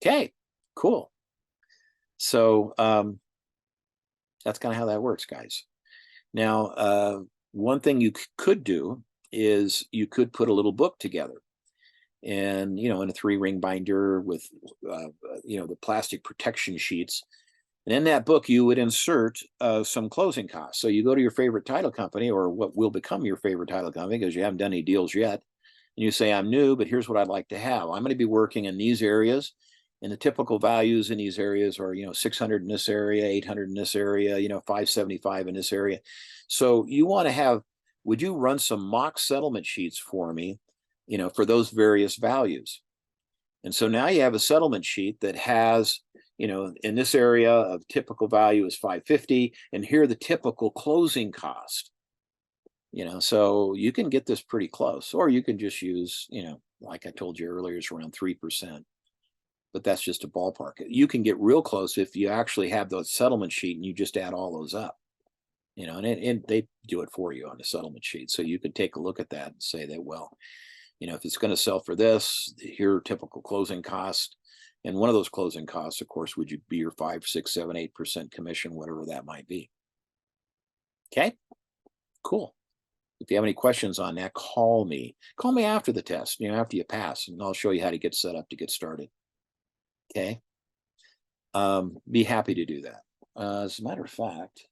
Okay, cool. So that's kind of how that works, guys. Now, one thing you could do is you could put a little book together. And, in a 3-ring binder with, the plastic protection sheets. And in that book, you would insert some closing costs. So you go to your favorite title company, or what will become your favorite title company, because you haven't done any deals yet. And you say, I'm new, but here's what I'd like to have. I'm going to be working in these areas. And the typical values in these areas are, 600 in this area, 800 in this area, 575 in this area. So you want to have, would you run some mock settlement sheets for me, for those various values? And so now you have a settlement sheet that has, in this area of typical value is 550, and here the typical closing cost. So you can get this pretty close, or you can just use, like I told you earlier, it's around 3%. But that's just a ballpark. You can get real close if you actually have the settlement sheet and you just add all those up. And they do it for you on the settlement sheet. So you could take a look at that and say that, well, if it's going to sell for this, here are typical closing costs. And one of those closing costs, of course, would be your 5, 6, 7, 8% commission, whatever that might be. Okay, cool. If you have any questions on that, call me. Call me after the test, after you pass, and I'll show you how to get set up to get started. Okay. Be happy to do that. As a matter of fact,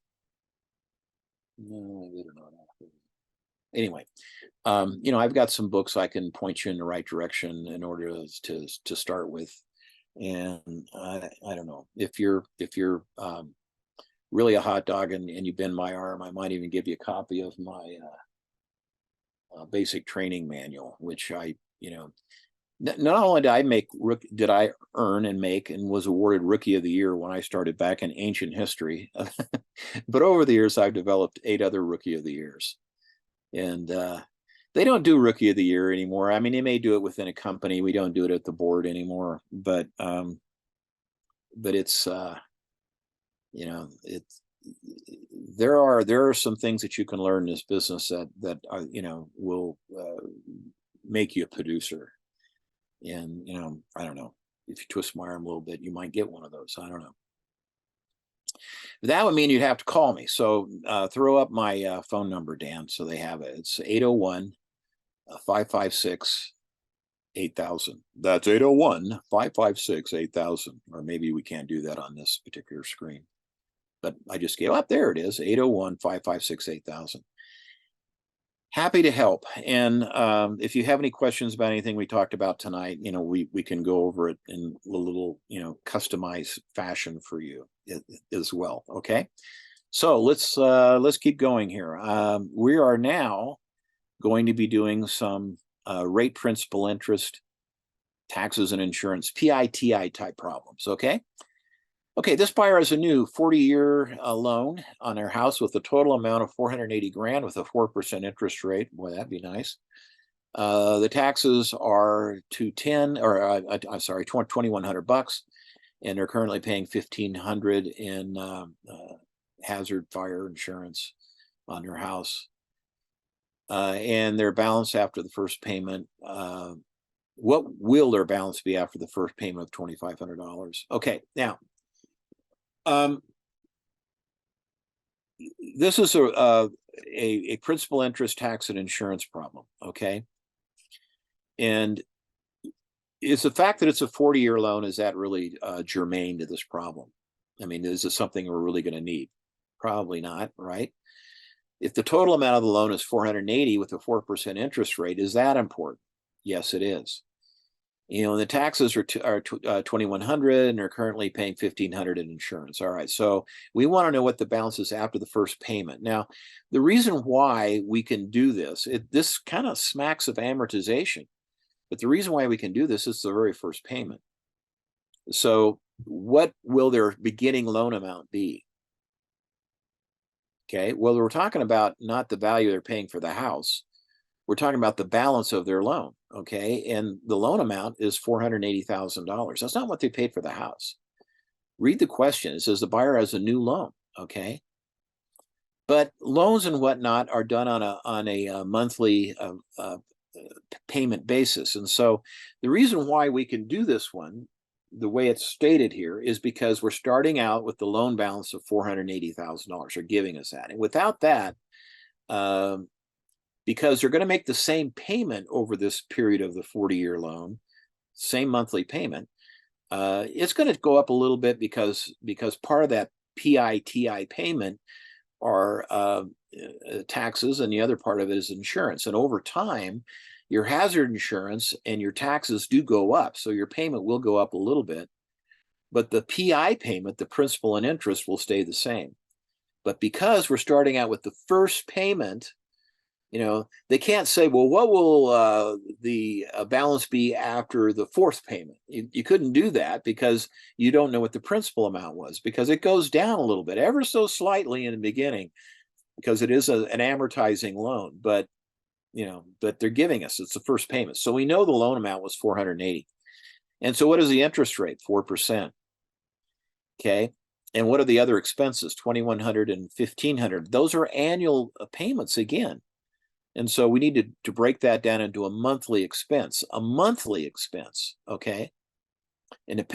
no, I better not. Anyway, I've got some books I can point you in the right direction in order to start with. And I don't know, if you're really a hot dog and you bend my arm, I might even give you a copy of my basic training manual, which not only did I earn and make and was awarded Rookie of the Year when I started back in ancient history, but over the years I've developed 8 other Rookie of the Years. And they don't do Rookie of the Year anymore. I mean, they may do it within a company. We don't do it at the board anymore. But it's there are some things that you can learn in this business that will make you a producer. And I don't know, if you twist my arm a little bit, you might get one of those. I don't know. That would mean you'd have to call me. So throw up my phone number, Dan, so they have it. It's 801-556-8000. That's 801-556-8000. Or maybe we can't do that on this particular screen. But I just gave up. There it is, 801-556-8000. Happy to help. And if you have any questions about anything we talked about tonight, we can go over it in a little, customized fashion for you as well. Okay. So let's keep going here. We are now going to be doing some rate, principal, interest, taxes, and insurance, PITI type problems. Okay. Okay, this buyer has a new 40-year loan on their house with a total amount of $480,000 with a 4% interest rate. Boy, that'd be nice. The taxes are $2,100, and they're currently paying $1,500 in hazard fire insurance on their house. And their balance after the first payment. What will their balance be after the first payment of $2,500? Okay, now. This is a principal, interest, tax, and insurance problem. Okay. And is the fact that it's a 40-year loan, is that really germane to this problem? I mean, is it something we're really going to need? Probably not, right? If the total amount of the loan is $480 with a 4% interest rate, is that important? Yes, it is. The taxes are $2,100, and they're currently paying $1,500 in insurance. All right, so we want to know what the balance is after the first payment. Now, the reason why we can do this, this kind of smacks of amortization, but the reason why we can do this is the very first payment. So what will their beginning loan amount be? Okay, well, we're talking about not the value they're paying for the house. We're talking about the balance of their loan. Okay, and the loan amount is $480,000. That's not what they paid for the house. Read the question. It says the buyer has a new loan. Okay, but loans and whatnot are done on a monthly payment basis, and so the reason why we can do this one the way it's stated here is because we're starting out with the loan balance of $480,000. They're giving us that, and without that. Because they're going to make the same payment over this period of the 40-year loan, same monthly payment, it's going to go up a little bit because part of that PITI payment are taxes, and the other part of it is insurance. And over time, your hazard insurance and your taxes do go up, so your payment will go up a little bit. but the PI payment, the principal and interest, will stay the same. But because we're starting out with the first payment, they can't say, well, what will the balance be after the fourth payment? You couldn't do that because you don't know what the principal amount was, because it goes down a little bit, ever so slightly in the beginning, because it is an amortizing loan. But they're giving us, it's the first payment, so we know the loan amount was 480. And so what is the interest rate? 4%. Okay. And what are the other expenses? 2,100 and 1,500. Those are annual payments again. And so we need to break that down into a monthly expense. Okay? And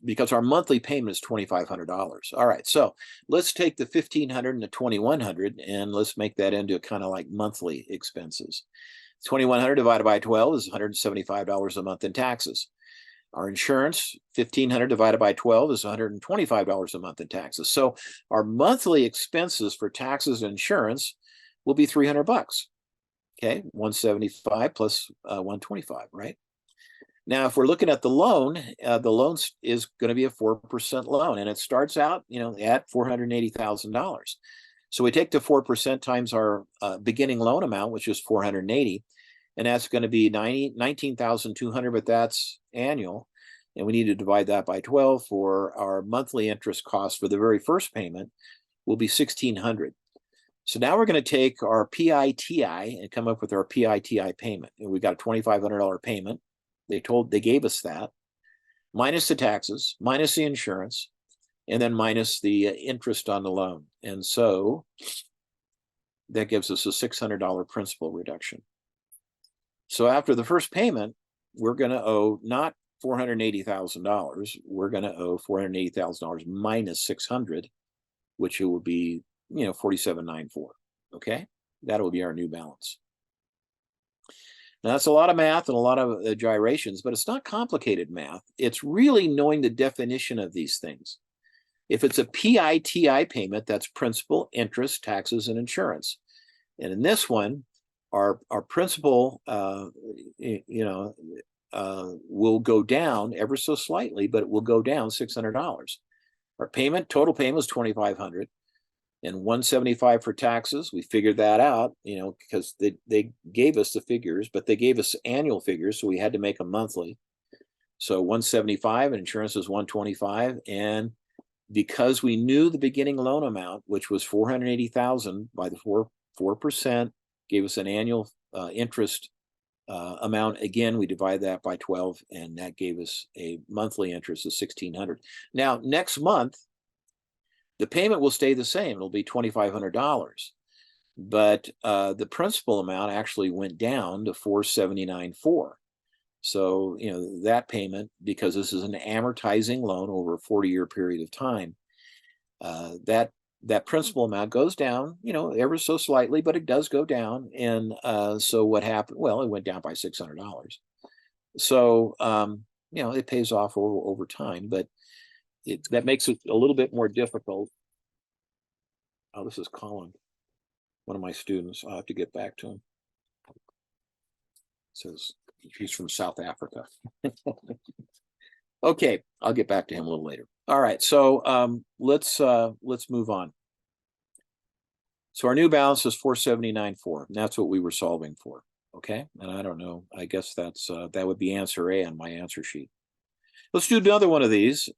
because our monthly payment is $2,500. All right, so let's take the 1,500 and the 2,100 and let's make that into kind of like monthly expenses. 2,100 divided by 12 is $175 a month in taxes. Our insurance, 1,500 divided by 12 is $125 a month in taxes. So our monthly expenses for taxes and insurance will be $300. Okay, 175 plus 125, right? Now, if we're looking at the loan is going to be a 4% loan, and it starts out, at $480,000. So we take the 4% times our beginning loan amount, which is 480, and that's going to be 19,200, but that's annual, and we need to divide that by 12 for our monthly interest cost for the very first payment will be 1,600. So now we're going to take our PITI and come up with our PITI payment. And we got a $2,500 payment. They gave us that, minus the taxes, minus the insurance, and then minus the interest on the loan. And so that gives us a $600 principal reduction. So after the first payment, we're going to owe not $480,000. We're going to owe $480,000 minus 600, which it will be 4794. Okay, that will be our new balance. Now that's a lot of math and a lot of gyrations, but it's not complicated math. It's really knowing the definition of these things. If it's a PITI payment, that's principal, interest, taxes, and insurance. And in this one, our principal will go down ever so slightly, but it will go down $600. Our total payment was $2,500. And 175 for taxes. We figured that out, because they gave us the figures, but they gave us annual figures, so we had to make them monthly. So 175, and insurance was 125. And because we knew the beginning loan amount, which was 480,000 by the 4%, gave us an annual interest amount. Again, we divide that by 12, and that gave us a monthly interest of 1,600. Now, next month, the payment will stay the same. It'll be $2,500, but the principal amount actually went down to $479.4. So that payment, because this is an amortizing loan over a 40-year period of time, that principal amount goes down, ever so slightly, but it does go down. And so what happened? Well, it went down by $600. So it pays off over time, but that makes it a little bit more difficult. Oh, this is Colin, one of my students. I'll have to get back to him. It says he's from South Africa. Okay, I'll get back to him a little later. All right, so let's move on. So our new balance is 479.4, and that's what we were solving for. Okay, and I don't know. I guess that would be answer A on my answer sheet. Let's do another one of these.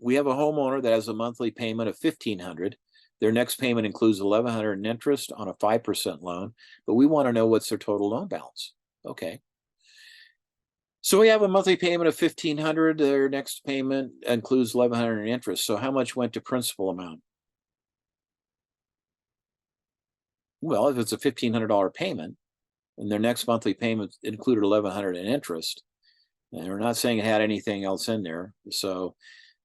We have a homeowner that has a monthly payment of $1,500. Their next payment includes $1,100 in interest on a 5% loan, but we want to know what's their total loan balance. Okay. So we have a monthly payment of $1,500. Their next payment includes $1,100 in interest. So how much went to principal amount? Well, if it's a $1,500 payment and their next monthly payment included $1,100 in interest, and we're not saying it had anything else in there, so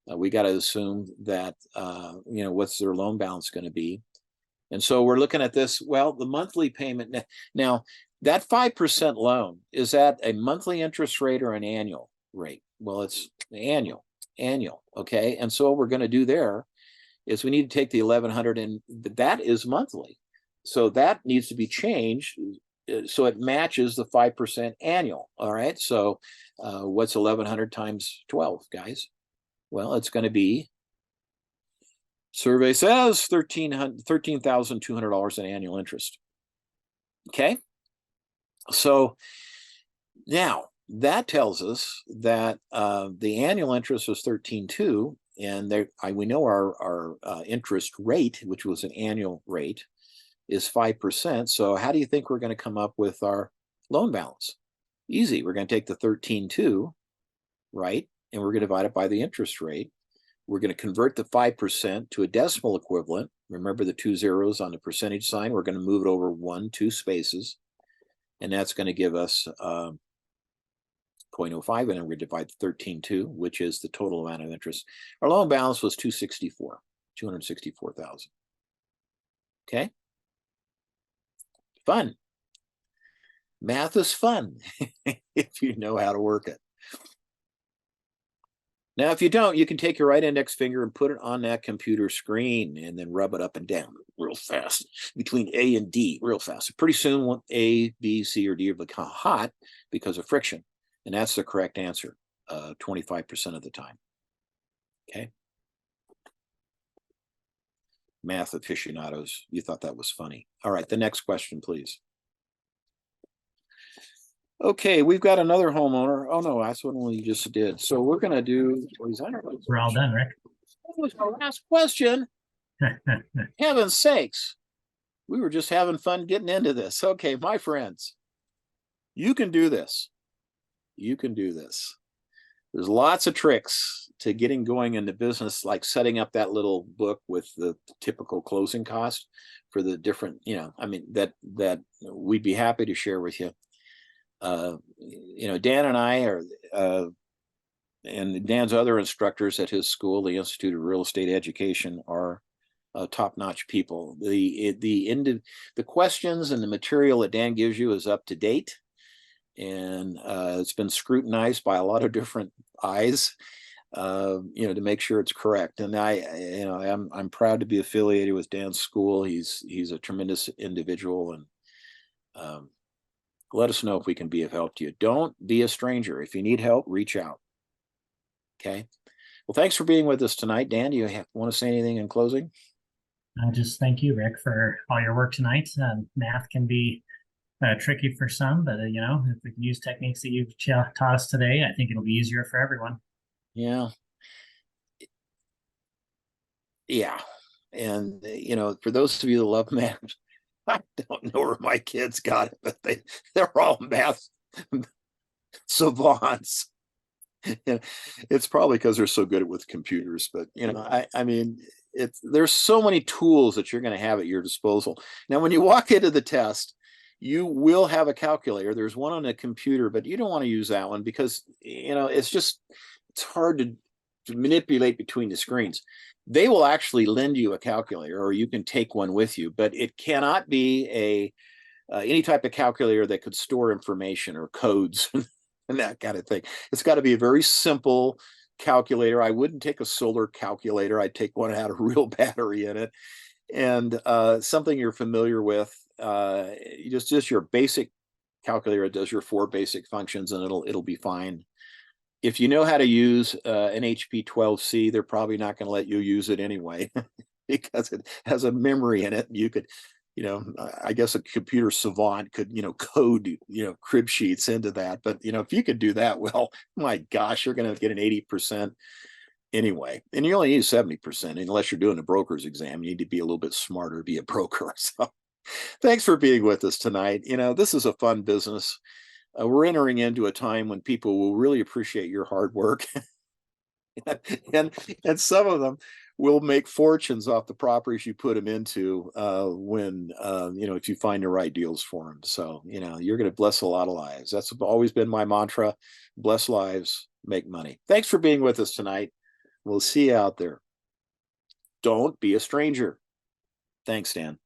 we got to assume that what's their loan balance going to be. And so we're looking at this. Well, the monthly payment now, that 5% loan, is that a monthly interest rate or an annual rate? Well, it's annual. Okay, and so what we're going to do there is we need to take the $1,100, and that is monthly, so that needs to be changed so it matches the 5% annual. All right, so what's 1,100 times 12, guys? Well, it's going to be, survey says $13,200 in annual interest. Okay. So now that tells us that the annual interest was 13.2, and we know our interest rate, which was an annual rate, is 5%. So how do you think we're going to come up with our loan balance? Easy. We're going to take the 13.2, right? And we're going to divide it by the interest rate. We're going to convert the 5% to a decimal equivalent. Remember the 2 zeros on the percentage sign. We're going to move it over 2 spaces. And that's going to give us 0.05, and then we're going to divide 13.2, which is the total amount of interest. Our loan balance was 264,000. Okay. Fun. Math is fun if you know how to work it. Now, if you don't, you can take your right index finger and put it on that computer screen and then rub it up and down real fast between A and D real fast. Pretty soon, A, B, C, or D will become hot because of friction. And that's the correct answer 25% of the time. Okay. Math aficionados, you thought that was funny. All right, the next question, please. Okay, we've got another homeowner. Oh no, that's what we just did. So we're going to do.
We're all done, Rick.
That was our last question. Heaven's sakes. We were just having fun getting into this. Okay, my friends, you can do this. You can do this. There's lots of tricks to getting going in the business, like setting up that little book with the typical closing cost for the different, I mean, that we'd be happy to share with you. Dan and I are, and Dan's other instructors at his school, the Institute of Real Estate Education, are top-notch people. The questions and the material that Dan gives you is up to date, and it's been scrutinized by a lot of different eyes, to make sure it's correct. And I'm proud to be affiliated with Dan's school. He's a tremendous individual, and let us know if we can be of help to you. Don't be a stranger. If you need help, reach out. Okay. Well, thanks for being with us tonight. Dan, do you want to say anything in closing?
Just thank you, Rick, for all your work tonight. Math can be tricky for some, but if we can use techniques that you've taught us today, I think it'll be easier for everyone.
Yeah. Yeah. And, for those of you that love math, I don't know where my kids got it, but they're all math savants. It's probably because they're so good at with computers, but I mean, there's so many tools that you're going to have at your disposal. Now, when you walk into the test, you will have a calculator. There's one on the computer, but you don't want to use that one because it's hard to manipulate between the screens. They will actually lend you a calculator, or you can take one with you, but it cannot be any type of calculator that could store information or codes and that kind of thing. It's got to be a very simple calculator. I wouldn't take a solar calculator. I'd take one that had a real battery in it, and something you're familiar with. Just your basic calculator does your 4 basic functions, and it'll be fine. If you know how to use an HP 12C, they're probably not going to let you use it anyway because it has a memory in it. You could, I guess a computer savant could, code, crib sheets into that. But, if you could do that, well, my gosh, you're going to get an 80% anyway. And you only need 70% unless you're doing a broker's exam. You need to be a little bit smarter to be a broker. So thanks for being with us tonight. This is a fun business. We're entering into a time when people will really appreciate your hard work. and some of them will make fortunes off the properties you put them into when if you find the right deals for them. So you're going to bless a lot of lives. That's always been my mantra: bless lives, make money. Thanks for being with us tonight. We'll see you out there. Don't be a stranger. Thanks, Dan.